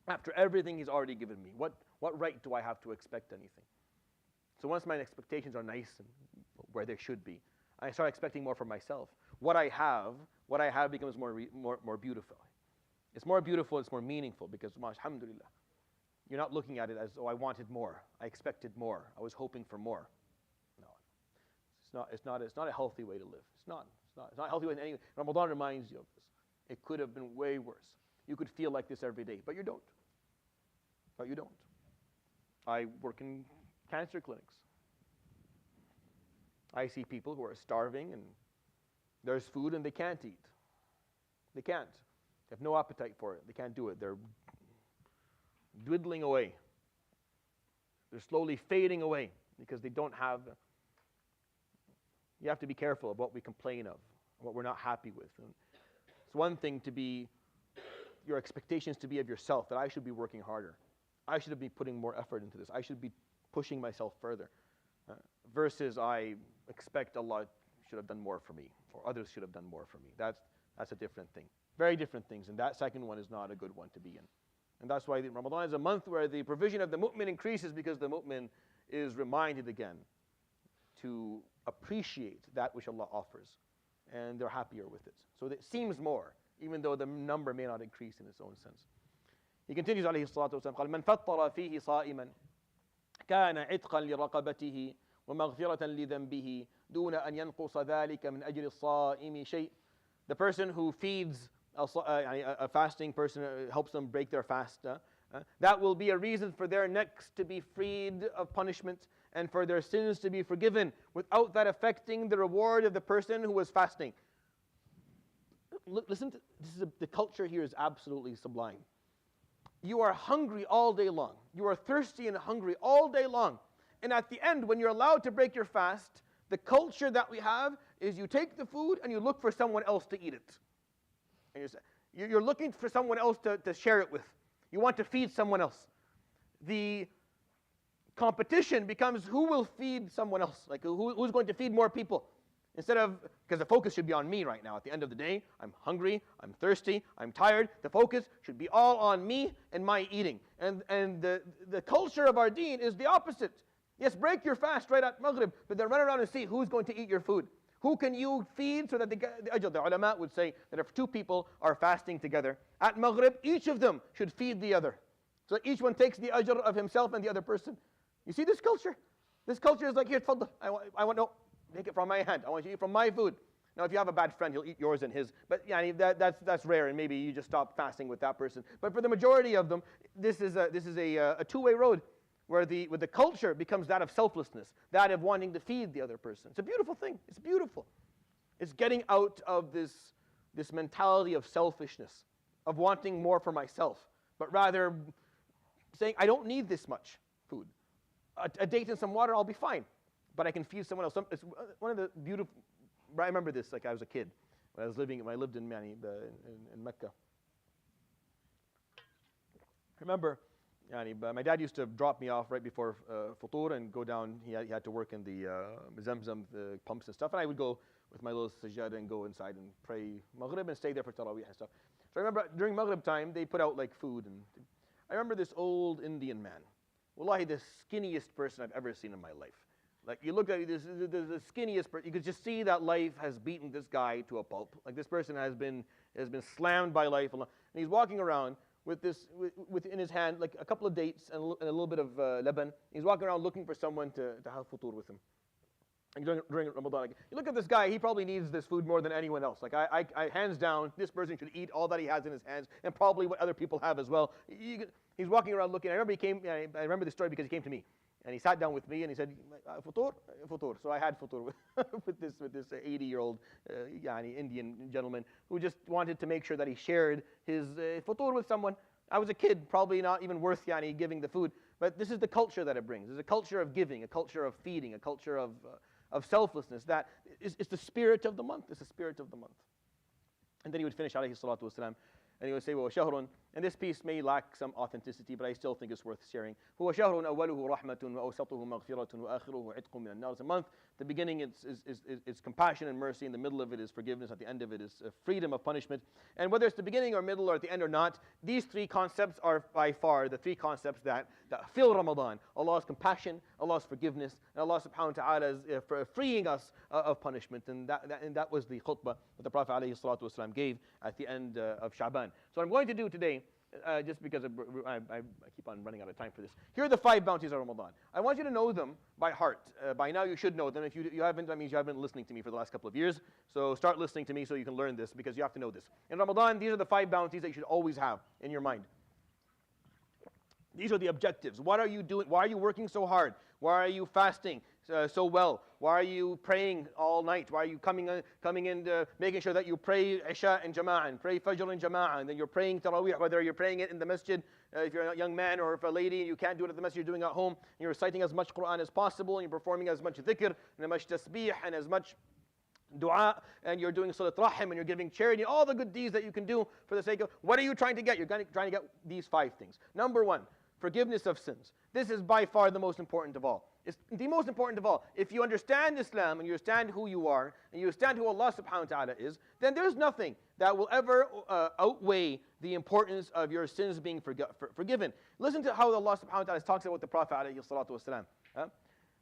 After everything He's already given me, what right do I have to expect anything? So once my expectations are nice and where they should be, I start expecting more from myself. What I have becomes more beautiful. It's more beautiful, it's more meaningful because, alhamdulillah, you're not looking at it as, oh, I wanted more, I expected more, I was hoping for more. No, it's not a healthy way to live. It's not a healthy way in any way. Ramadan reminds you of this. It could have been way worse. You could feel like this every day, but you don't. I work in cancer clinics. I see people who are starving and there's food and they can't eat. They can't. They have no appetite for it. They can't do it. They're dwindling away. They're slowly fading away because they don't have. You have to be careful of what we complain of, what we're not happy with. And it's one thing to be, your expectations to be of yourself, that I should be working harder. I should be putting more effort into this. I should be pushing myself further. Versus I expect Allah should have done more for me, or others should have done more for me. That's a different thing. Very different things, and that second one is not a good one to be in. And that's why Ramadan is a month where the provision of the mu'min increases, because the mu'min is reminded again to appreciate that which Allah offers, and they're happier with it. So it seems more, even though the number may not increase in its own sense. He continues عليه الصلاة والسلام قال من فطر فيه صائما كان عتقا لرقبته ومغفرة لذنبه دون أن ينقص ذلك من أجر الصائم شيء. The person who feeds a fasting person, helps them break their fast, that will be a reason for their necks to be freed of punishment and for their sins to be forgiven, without that affecting the reward of the person who was fasting. Listen, the culture here is absolutely sublime. You are hungry all day long. You are thirsty and hungry all day long. And at the end, when you're allowed to break your fast, the culture that we have is you take the food and you look for someone else to eat it. And you're looking for someone else to share it with. You want to feed someone else. The competition becomes who will feed someone else, like who's going to feed more people. Instead of, because the focus should be on me right now. At the end of the day, I'm hungry, I'm thirsty, I'm tired. The focus should be all on me and my eating. And the culture of our deen is the opposite. Yes, break your fast right at Maghrib, but then run around and see who's going to eat your food. Who can you feed so that the ajr? The ulama would say that if two people are fasting together, at Maghrib, each of them should feed the other. So each one takes the ajr of himself and the other person. You see this culture? This culture is like, here, tfaddal. I want, no, take it from my hand. I want you to eat from my food. Now, if you have a bad friend, he'll eat yours and his. But yeah, that's rare, and maybe you just stop fasting with that person. But for the majority of them, this is a two-way road, where the culture becomes that of selflessness, that of wanting to feed the other person. It's a beautiful thing. It's beautiful. It's getting out of this mentality of selfishness, of wanting more for myself, but rather saying, I don't need this much food. A date and some water, I'll be fine. But I can feed someone else. It's one of the beautiful. I remember this like I was a kid when I lived in Mecca. I remember, my dad used to drop me off right before futur and go down. He had to work in the Zamzam, the pumps and stuff, and I would go with my little sajada and go inside and pray Maghrib and stay there for Taraweeh and stuff. So I remember during Maghrib time they put out like food, and I remember this old Indian man. wallahi, the skinniest person I've ever seen in my life. Like, you look at this, the skinniest person, you could just see that life has beaten this guy to a pulp. Like, this person has been slammed by life, and he's walking around with in his hand like a couple of dates and a little bit of laban. He's walking around looking for someone to have futur with him. And during Ramadan, like, you look at this guy, he probably needs this food more than anyone else. Like, I hands down, this person should eat all that he has in his hands, and probably what other people have as well. He's walking around looking. I remember this story because he came to me. And he sat down with me and he said, futur? Futur. So I had futur with this 80-year-old Indian gentleman who just wanted to make sure that he shared his futur with someone. I was a kid, probably not even worth giving the food. But this is the culture that it brings. It's a culture of giving, a culture of feeding, a culture of selflessness. That is the spirit of the month. It's the spirit of the month. And then he would finish, alayhi salatu wasalam, and he would say, well, shahrun, and this piece may lack some authenticity, but I still think it's worth sharing. هو شهر أوله رحمة وأوسطه مغفرة وآخره عتق من النار. It's a month. The beginning it's compassion and mercy. In the middle of it is forgiveness. At the end of it is freedom of punishment. And whether it's the beginning or middle or at the end or not, these three concepts are by far the three concepts that fill Ramadan. Allah's compassion, Allah's forgiveness, and Allah subhanahu wa ta'ala is freeing us of punishment. And that was the khutbah that the Prophet alayhi salatu wasalam gave at the end of Sha'ban. So what I'm going to do today, just because I keep on running out of time for this. Here are the 5 bounties of Ramadan. I want you to know them by heart. By now you should know them. If you haven't, that means you haven't been listening to me for the last couple of years. So start listening to me so you can learn this, because you have to know this. In Ramadan, these are the 5 bounties that you should always have in your mind. These are the objectives. What are you doing? Why are you working so hard? Why are you fasting so well? Why are you praying all night? Why are you coming in, making sure that you pray Isha in Jama'ah and pray Fajr in Jama'ah, and then you're praying Taraweeh, whether you're praying it in the masjid, if you're a young man, or if a lady and you can't do it at the masjid, you're doing it at home, and you're reciting as much Quran as possible, and you're performing as much dhikr, and as much tasbih, and as much dua, and you're doing salat rahim, and you're giving charity, all the good deeds that you can do for the sake of, what are you trying to get? You're trying to get these 5 things. Number 1, forgiveness of sins. This is by far the most important of all. It's the most important of all. If you understand Islam and you understand who you are and you understand who Allah subhanahu wa ta'ala is, then there's nothing that will ever outweigh the importance of your sins being forgiven. Listen to how Allah subhanahu wa ta'ala talks about the Prophet alayhi salatu wasalam.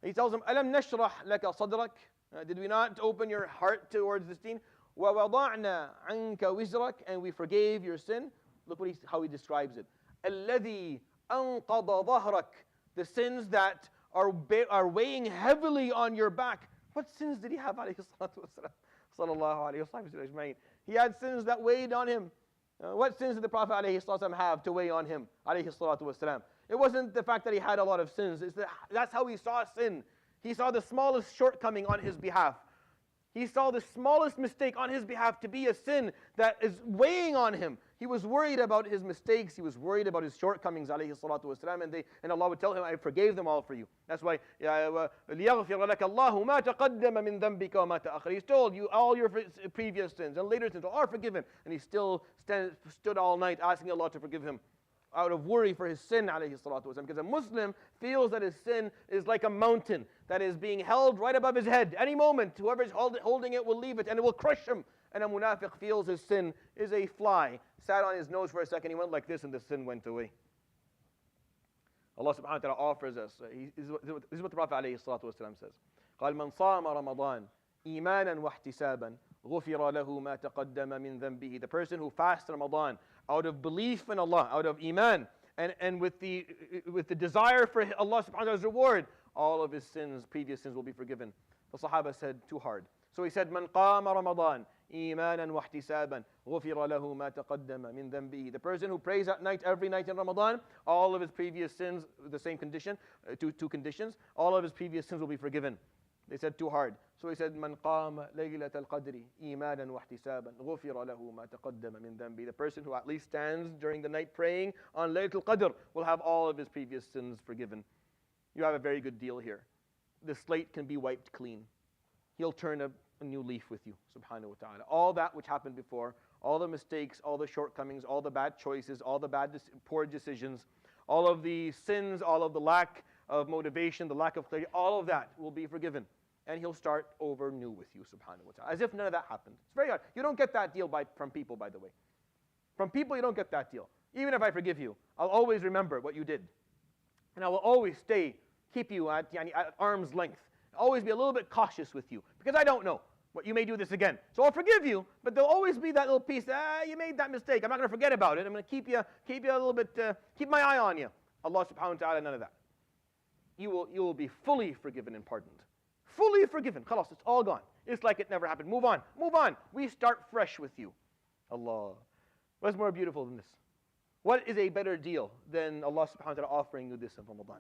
He tells him, أَلَمْ نَشْرَحْ لَكَ صَدْرَكَ. Did we not open your heart towards this deen? وَوَضَعْنَا عَنْكَ وِزْرَكَ. And we forgave your sin. Look how he describes it. الَّذِي أَنْقَضَ ظَهْرَكَ. The sins that are weighing heavily on your back. What sins did he have, alayhi salatu wasalam? Sallallahu alayhi wa sallam. He had sins that weighed on him. What sins did the Prophet alayhi salatu wasalam have to weigh on him, alayhi salatu wasalam? It wasn't the fact that he had a lot of sins. That's how he saw sin. He saw the smallest shortcoming on his behalf. He saw the smallest mistake on his behalf to be a sin that is weighing on him. He was worried about his mistakes. He was worried about his shortcomings, alayhi salatu wasalam, and Allah would tell him, I forgave them all for you. That's why, لِيَغْفِرَ لَكَ اللَّهُ مَا تَقَدَّمَ مِن ذَنْبِكَ وَمَا تَأَخَّرَ. He's told you all your previous sins and later sins are forgiven. And he still stood all night asking Allah to forgive him out of worry for his sin, alayhi salatu wasalam. Because a Muslim feels that his sin is like a mountain that is being held right above his head. Any moment, whoever's holding it will leave it and it will crush him. And a munafiq feels his sin is a fly. Sat on his nose for a second, he went like this and the sin went away. Allah subhanahu wa ta'ala offers us, this is what the Prophet alayhi salatu wasalam says. قال من صام رمضان إيمانا واحتسابا غفر له ما تقدم من ذنبه. The person who fasts Ramadan out of belief in Allah, out of iman, and with the desire for Allah subhanahu wa ta'ala's reward, all of his sins, previous sins, will be forgiven. The Sahaba said, too hard. So he said, من قام رمضان إيمانا واحتسابا غفر له ما تقدم من ذنبه. The person who prays at night, every night in Ramadan, all of his previous sins, the same condition, two conditions, all of his previous sins will be forgiven. They said, too hard. So he said, من قام ليلة القدر إيمانا واحتسابا غفر له ما تقدم من ذنبه. The person who at least stands during the night praying on Laylatul Qadr will have all of his previous sins forgiven. You have a very good deal here. The slate can be wiped clean. He'll turn a new leaf with you, subhanahu wa ta'ala. All that which happened before, all the mistakes, all the shortcomings, all the bad choices, all the poor decisions, all of the sins, all of the lack of motivation, the lack of clarity, all of that will be forgiven. And he'll start over new with you, subhanahu wa ta'ala. As if none of that happened. It's very hard. You don't get that deal from people, by the way. From people, you don't get that deal. Even if I forgive you, I'll always remember what you did. And I will always keep you at arm's length. Always be a little bit cautious with you, because I don't know what you may do this again. So I'll forgive you, but there'll always be that little piece, you made that mistake. I'm not going to forget about it. I'm going to keep you a little bit, keep my eye on you. Allah subhanahu wa ta'ala, none of that. You will be fully forgiven and pardoned. Fully forgiven. Khalas, it's all gone. It's like it never happened. Move on. Move on. We start fresh with you. Allah. What's more beautiful than this? What is a better deal than Allah subhanahu wa ta'ala offering you this in Ramadan?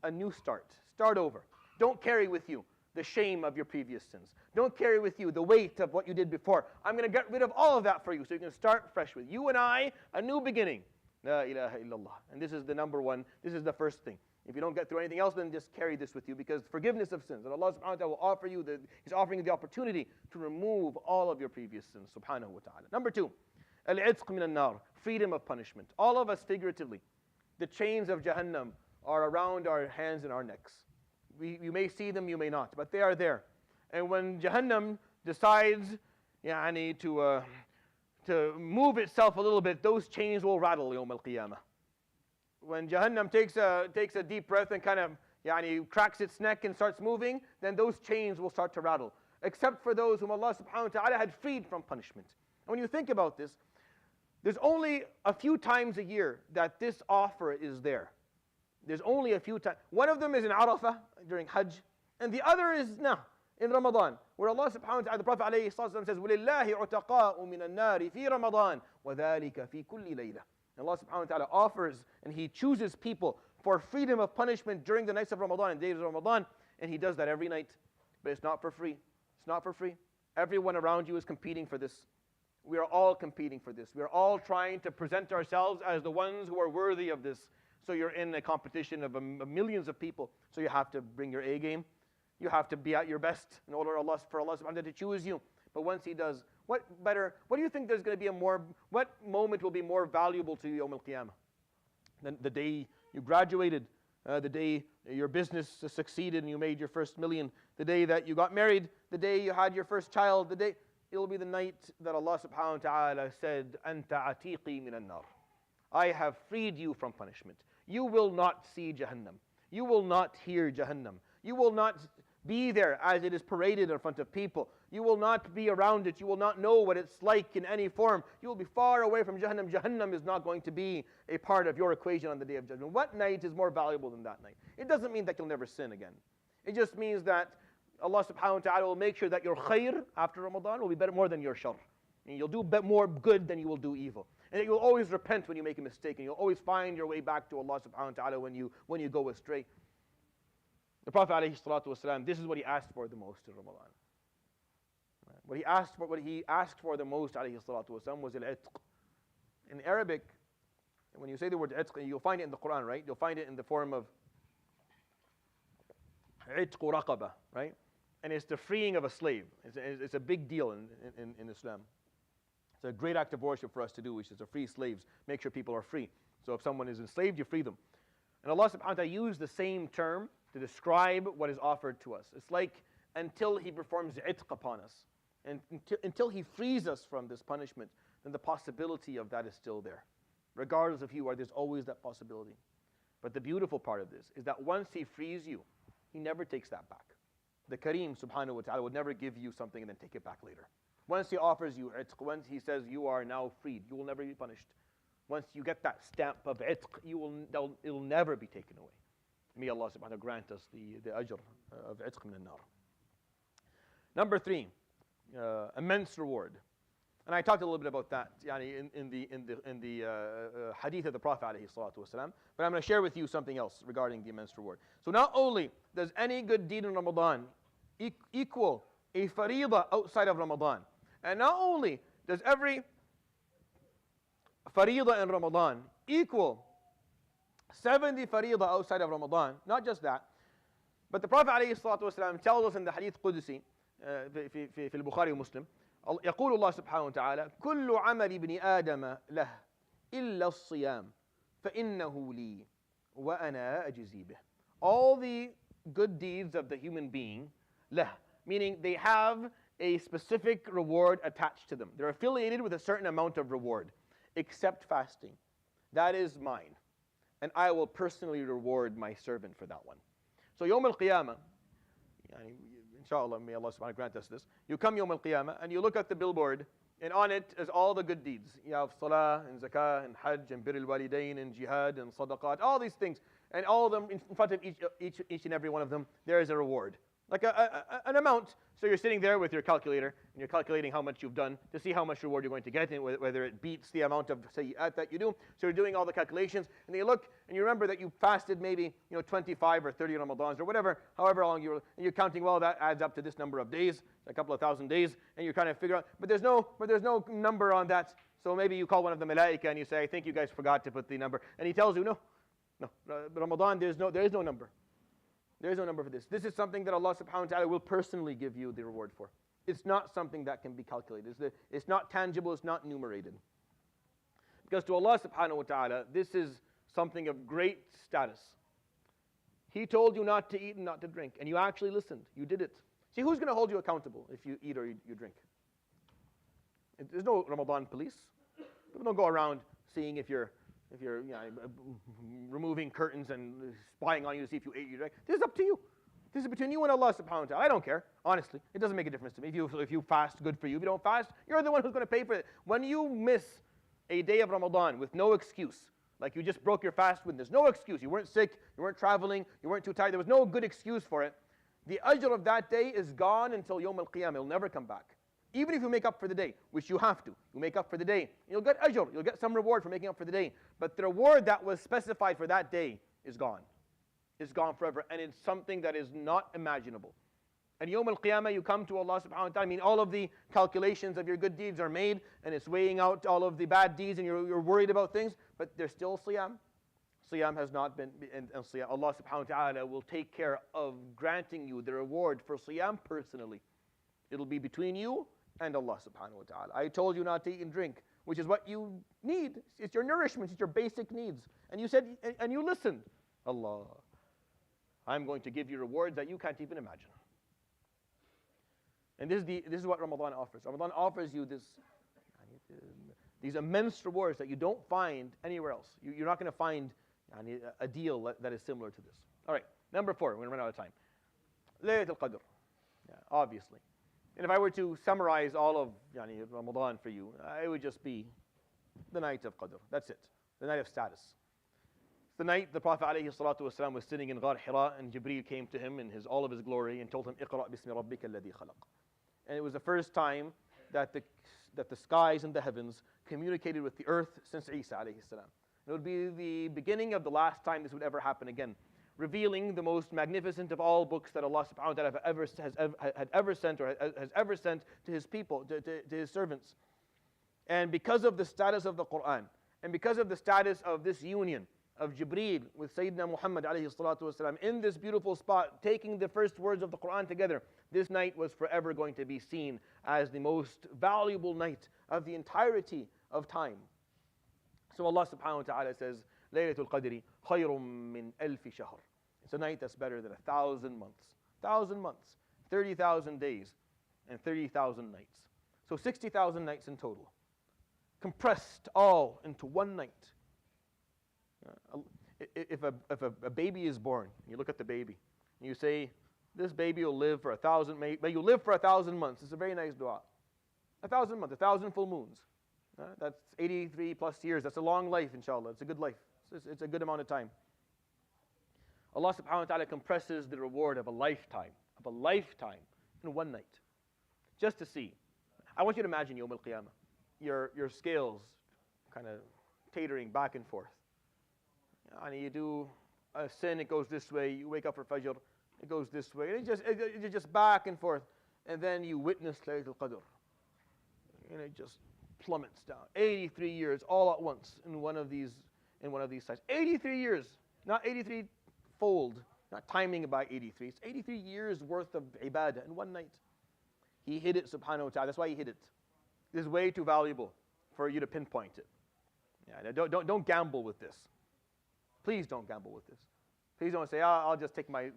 A new start. Start over. Don't carry with you the shame of your previous sins. Don't carry with you the weight of what you did before. I'm going to get rid of all of that for you so you can start fresh with you and I, a new beginning. La ilaha illallah. And this is the number one, this is the first thing. If you don't get through anything else, then just carry this with you, because forgiveness of sins. And Allah subhanahu wa ta'ala will offer you, He's offering you the opportunity to remove all of your previous sins, subhanahu wa ta'ala. Number 2, al-'itq min an-nar, freedom of punishment. All of us figuratively, the chains of Jahannam are around our hands and our necks. You may see them, you may not, but they are there. And when Jahannam decides to move itself a little bit, those chains will rattle yawm al-qiyamah. When Jahannam takes a deep breath and kind of cracks its neck and starts moving, then those chains will start to rattle. Except for those whom Allah subhanahu wa ta'ala had freed from punishment. And when you think about this, there's only a few times a year that this offer is there. There's only a few times. One of them is in Arafah during Hajj, and the other is now in Ramadan, where Allah subhanahu wa ta'ala, the Prophet alayhi salatu says, وَلِلَّهِ عُتَقَاءُ مِنَ النَّارِ فِي رَمَضَانِ وَذَلِكَ فِي كُلِّ لَيْلَةٍ. Allah subhanahu wa ta'ala offers and He chooses people for freedom of punishment during the nights of Ramadan and days of Ramadan, and He does that every night. But it's not for free. It's not for free. Everyone around you is competing for this. We are all competing for this. We are all trying to present ourselves as the ones who are worthy of this. So you're in a competition of millions of people. So you have to bring your A game. You have to be at your best in order for Allah subhanahu wa ta'ala to choose you. But once He does, what do you think there's going to be what moment will be more valuable to you yawm al-qiyamah? The day you graduated, the day your business succeeded and you made your first million, the day that you got married, the day you had your first child, it'll be the night that Allah subhanahu wa ta'ala said, Anta atiqi min an-nar. I have freed you from punishment. You will not see Jahannam. You will not hear Jahannam. You will not be there as it is paraded in front of people. You will not be around it. You will not know what it's like in any form. You will be far away from Jahannam. Jahannam is not going to be a part of your equation on the Day of Judgment. What night is more valuable than that night? It doesn't mean that you'll never sin again. It just means that Allah subhanahu wa ta'ala will make sure that your khair after Ramadan will be better more than your shar. And you'll do more good than you will do evil. And that you'll always repent when you make a mistake, and you'll always find your way back to Allah subhanahu wa ta'ala when you go astray. The Prophet alayhi salatu wasalam, this is what he asked for the most in Ramadan. What he asked for the most alayhi salatu wasalam was al-'itq. In Arabic, when you say the word 'itq, you'll find it in the Quran, right? You'll find it in the form of 'itq raqaba, right? And it's the freeing of a slave. It's a big deal in Islam. It's a great act of worship for us to do, which is to free slaves, make sure people are free. So if someone is enslaved, you free them. And Allah subhanahu wa ta'ala used the same term to describe what is offered to us. It's like until He performs 'itq upon us, and until He frees us from this punishment, then the possibility of that is still there. Regardless of who you are, there's always that possibility. But the beautiful part of this is that once He frees you, He never takes that back. The Kareem subhanahu wa ta'ala would never give you something and then take it back later. Once He offers you 'itq, once He says you are now freed, you will never be punished. Once you get that stamp of 'itq, it will never be taken away. May Allah subhanahu wa ta'ala grant us the ajr of 'itq min an-nar. Number 3, immense reward. And I talked a little bit about that in the hadith of the Prophet alayhi salatu wasalam, but I'm going to share with you something else regarding the immense reward. So not only does any good deed in Ramadan equal a faridah outside of Ramadan, and not only does every faridah in Ramadan equal 70 faridah outside of Ramadan, not just that, but the Prophet alayhi salatu wasalam tells us in the hadith Qudsi في البخاري ومسلم, يقول الله سبحانه وتعالى كل عمل ابن آدم له إلا الصيام فإنه لي وأنا أجزي به. All the good deeds of the human being, له, meaning they have a specific reward attached to them. They're affiliated with a certain amount of reward, except fasting. That is mine. and I will personally reward my servant for that one. So Yawm al-Qiyamah, inshallah, may Allah subhanahu wa ta'ala grant us this. You come Yawm al-Qiyamah and you look at the billboard, and on it is all the good deeds. You have salah and zakah and hajj and birr al-walidain and jihad and sadaqat, all these things. And all of them, in front of each and every one of them, there is a reward. Like an amount. So you're sitting there with your calculator, and you're calculating how much you've done to see how much reward you're going to get, and whether it beats the amount of sayyat that you do. So you're doing all the calculations, and then you look, and you remember that you fasted maybe 25 or 30 Ramadans or whatever, however long you were, and you're counting, well, that adds up to this number of days, a couple of thousand days, and you're kind of figure out, but there's no number on that. So maybe you call one of the malaika and you say, I think you guys forgot to put the number, and he tells you, no, Ramadan, there is no number. There is no number for this. This is something that Allah subhanahu wa ta'ala will personally give you the reward for. It's not something that can be calculated. It's not tangible, it's not numerated. Because to Allah subhanahu wa ta'ala, this is something of great status. He told you not to eat and not to drink, and you actually listened. You did it. See, who's going to hold you accountable if you eat or you drink? There's no Ramadan police. People don't go around seeing if you're removing curtains and spying on you to see if you ate your drink. This is up to you. This is between you and Allah subhanahu wa ta'ala. I don't care, honestly. It doesn't make a difference to me. If you fast, good for you. If you don't fast, you're the one who's going to pay for it. When you miss a day of Ramadan with no excuse, like you just broke your fast with, there's no excuse. You weren't sick, you weren't traveling, you weren't too tired. There was no good excuse for it. The ajr of that day is gone until Yawm al-Qiyamah. It'll never come back. Even if you make up for the day, which you have to, you make up for the day, you'll get ajr, you'll get some reward for making up for the day. But the reward that was specified for that day is gone. It's gone forever, and it's something that is not imaginable. And Yawm al-Qiyamah, you come to Allah subhanahu wa ta'ala, I mean, all of the calculations of your good deeds are made, and it's weighing out all of the bad deeds, and you're worried about things, but there's still siyam. Siyam has not been, and siyam, Allah subhanahu wa ta'ala will take care of granting you the reward for siyam personally. It'll be between you and Allah subhanahu wa ta'ala. I told you not to eat and drink, which is what you need. It's your nourishment, it's your basic needs. And you said, and you listened. Allah, I'm going to give you rewards that you can't even imagine. And this is what Ramadan offers. Ramadan offers you these immense rewards that you don't find anywhere else. You're not going to find a deal that is similar to this. All right, number 4, we're going to run out of time. Laylatul Qadr, obviously. And if I were to summarize all of Ramadan for you, it would just be the night of Qadr. That's it. The night of status. It's the night the Prophet ﷺ was sitting in Ghar Hira, and Jibreel came to him in all of his glory and told him, Iqra' bismi rabbika alladhi khalaq. And it was the first time that the skies and the heavens communicated with the earth since Isa alayhi salam. It would be the beginning of the last time this would ever happen again, revealing the most magnificent of all books that Allah subhanahu wa ta'ala had ever sent or has ever sent to His people, to His servants. And because of the status of the Quran, and because of the status of this union of Jibreel with Sayyidina Muhammad alayhi salatu wasalam in this beautiful spot, taking the first words of the Quran together, this night was forever going to be seen as the most valuable night of the entirety of time. So Allah subhanahu wa ta'ala says, Laylatul Qadri khayrun min alfi shahr. It's a night that's better than 1,000 months. 1,000 months, 30,000 days, and 30,000 nights. So 60,000 nights in total, compressed all into one night. If a baby is born, you look at the baby, and you say, this baby will live for 1,000, may you live for 1,000 months. It's a very nice dua. 1,000 months, 1,000 full moons. That's 83 plus years. That's a long life, inshallah. It's a good life. It's a good amount of time. Allah subhanahu wa ta'ala compresses the reward of a lifetime in one night. Just to see. I want you to imagine Yawm al-Qiyamah. Your scales kind of teetering back and forth. And you do a sin, it goes this way. You wake up for Fajr, it goes this way. And it's just back and forth. And then you witness Laylatul Qadr. And it just plummets down. 83 years all at once in one of these sites. 83 years, not 83 fold, not timing about 83. It's 83 years worth of ibadah in one night. He hid it, subhanahu wa ta'ala. That's why He hid it. This is way too valuable for you to pinpoint it. Don't gamble with this. Please don't gamble with this. Please don't say, I'll just take my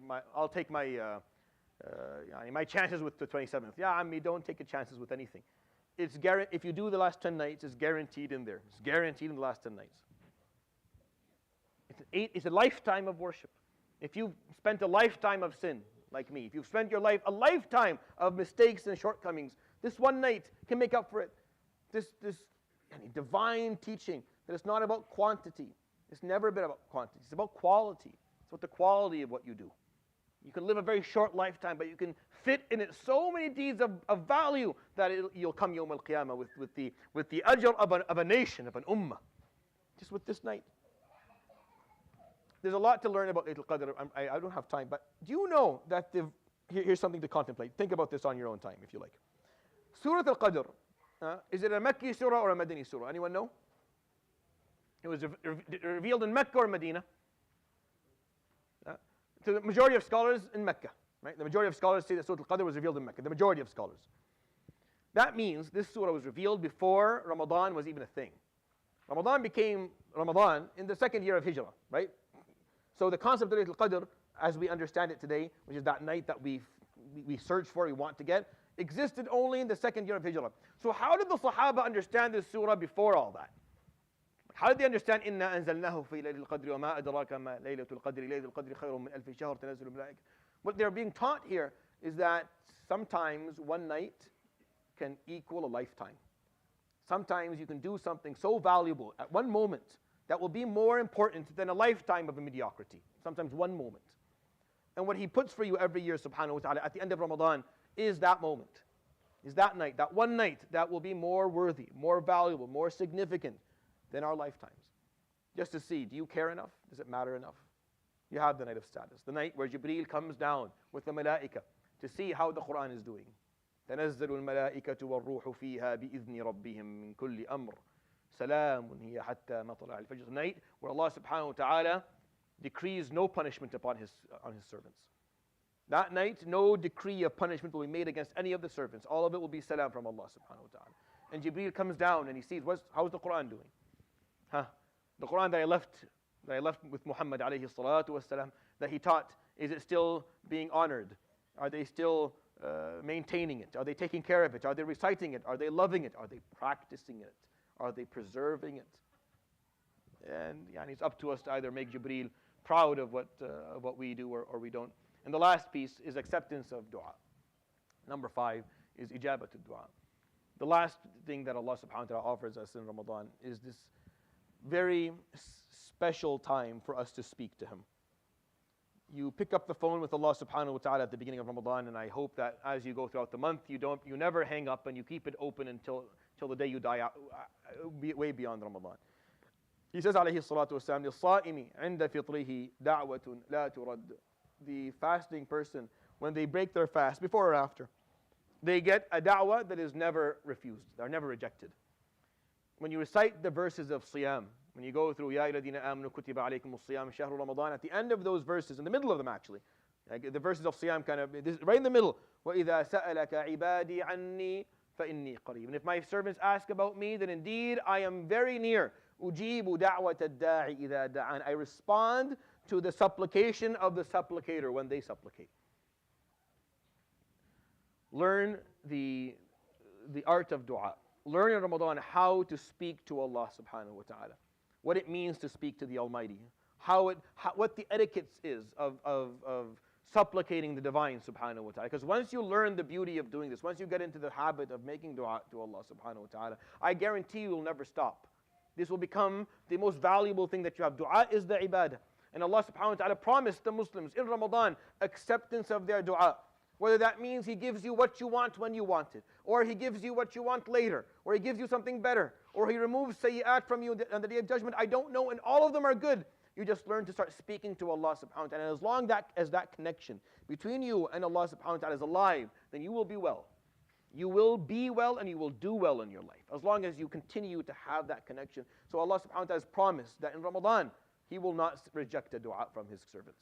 chances with the 27th. Don't take your chances with anything. It's if you do the last 10 nights, it's guaranteed in there. It's guaranteed in the last 10 nights. It's a lifetime of worship. If you've spent a lifetime of sin, like me, if you've spent your life, a lifetime of mistakes and shortcomings, this one night can make up for it. This divine teaching that it's not about quantity. It's never been about quantity. It's about quality. It's about the quality of what you do. You can live a very short lifetime, but you can fit in it so many deeds of value that you'll come Yawm al-Qiyamah with the ajr of a nation, of an ummah. Just with this night. There's a lot to learn about Laylatul Qadr. I don't have time, but do you know that here's something to contemplate. Think about this on your own time, if you like. Surah Al-Qadr, is it a Makki surah or a Madani surah? Anyone know? It was revealed in Mecca or Medina? To the majority of scholars in Mecca, right? The majority of scholars say that Surah Al-Qadr was revealed in Mecca. The majority of scholars. That means this surah was revealed before Ramadan was even a thing. Ramadan became Ramadan in the second year of Hijrah, right? So the concept of Laylatul Qadr, as we understand it today, which is that night that we search for, we want to get, existed only in the second year of Hijrah. So how did the Sahaba understand this surah before all that? How did they understand إِنَّا أَنزَلْنَاهُ فِي لَيْلَةِ الْقَدْرِ وَمَا أَدْرَاكَ مَا لَيْلَةُ الْقَدْرِ لَيْلَةُ الْقَدْرِ خَيْرٌ مِنْ أَلْفِ شَهْرٍ تَنَزَّلُ الْمَلَائِكَةُ. What they're being taught here is that sometimes one night can equal a lifetime. Sometimes you can do something so valuable at one moment that will be more important than a lifetime of mediocrity. Sometimes one moment. And what He puts for you every year, subhanahu wa ta'ala, at the end of Ramadan is that moment. Is that night, that one night that will be more worthy, more valuable, more significant than our lifetimes. Just to see, do you care enough? Does it matter enough? You have the night of status. The night where Jibreel comes down with the malaika to see how the Quran is doing. تنزل الملائكة والروح فيها بإذن ربهم من كل أمر سلام هي حتى مطلع الفجر. The night where Allah subhanahu wa ta'ala decrees no punishment on his servants. That night, no decree of punishment will be made against any of the servants. All of it will be salam from Allah subhanahu wa ta'ala. And Jibreel comes down and he sees, how's the Quran doing? The Quran that I left with Muhammad alayhi salatu wasalam, that he taught, is it still being honored? Are they still maintaining it? Are they taking care of it? Are they reciting it? Are they loving it? Are they practicing it? Are they preserving it? And it's up to us to either make Jibreel proud of what we do or we don't. And the last piece is acceptance of dua. Number 5 is ijabatul dua. The last thing that Allah subhanahu wa ta'ala offers us in Ramadan is this very special time for us to speak to Him. You pick up the phone with Allah subhanahu wa ta'ala at the beginning of Ramadan, and I hope that as you go throughout the month, you never hang up and you keep it open until the day you die out, way beyond Ramadan. He says alayhi salatu wasalam, لِلصَّائِمِ عِنْدَ فِطْرِهِ دَعْوَةٌ لَا تُرَدُّ. The fasting person, when they break their fast, before or after, they get a da'wah that is never refused. They're never rejected. When you recite the verses of Siyam, when you go through Ya ayyuhalladhina amanu kutiba alaykumus siyam shahru Ramadan, at the end of those verses, in the middle of them actually, like the verses of Siyam right in the middle, وَإِذَا سَأَلَكَ عِبَادِي عَنِّي فَإِنِّي قَرِيبٌ. And if my servants ask about me, then indeed I am very near. أُجِيبُ دَعْوَةَ الدَّاعِ إِذَا دَعَانِ. I respond to the supplication of the supplicator when they supplicate. Learn the art of dua. Learn in Ramadan how to speak to Allah subhanahu wa ta'ala. What it means to speak to the Almighty. What the etiquette is of supplicating the Divine subhanahu wa ta'ala. Because once you learn the beauty of doing this, once you get into the habit of making dua to Allah subhanahu wa ta'ala, I guarantee you will never stop. This will become the most valuable thing that you have. Dua is the ibadah. And Allah subhanahu wa ta'ala promised the Muslims in Ramadan acceptance of their dua. Whether that means He gives you what you want when you want it, or He gives you what you want later, or He gives you something better, or He removes sayyat from you on the Day of Judgment, I don't know, and all of them are good. You just learn to start speaking to Allah subhanahu wa ta'ala. And as long as that connection between you and Allah subhanahu wa ta'ala is alive, then you will be well. You will be well and you will do well in your life, as long as you continue to have that connection. So Allah subhanahu wa ta'ala has promised that in Ramadan, He will not reject a dua from His servants.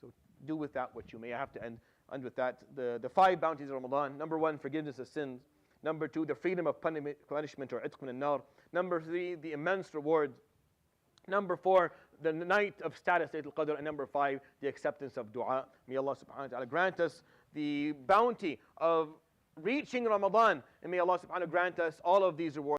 So do with that what you may. I have to end with that. The 5 bounties of Ramadan. Number 1, forgiveness of sins. Number 2, the freedom of punishment or itq min al-nar. Number 3, the immense reward. Number 4, the night of status, Laylatul Qadr. And number 5, the acceptance of dua. May Allah subhanahu wa ta'ala grant us the bounty of reaching Ramadan. And may Allah subhanahu wa ta'ala grant us all of these rewards.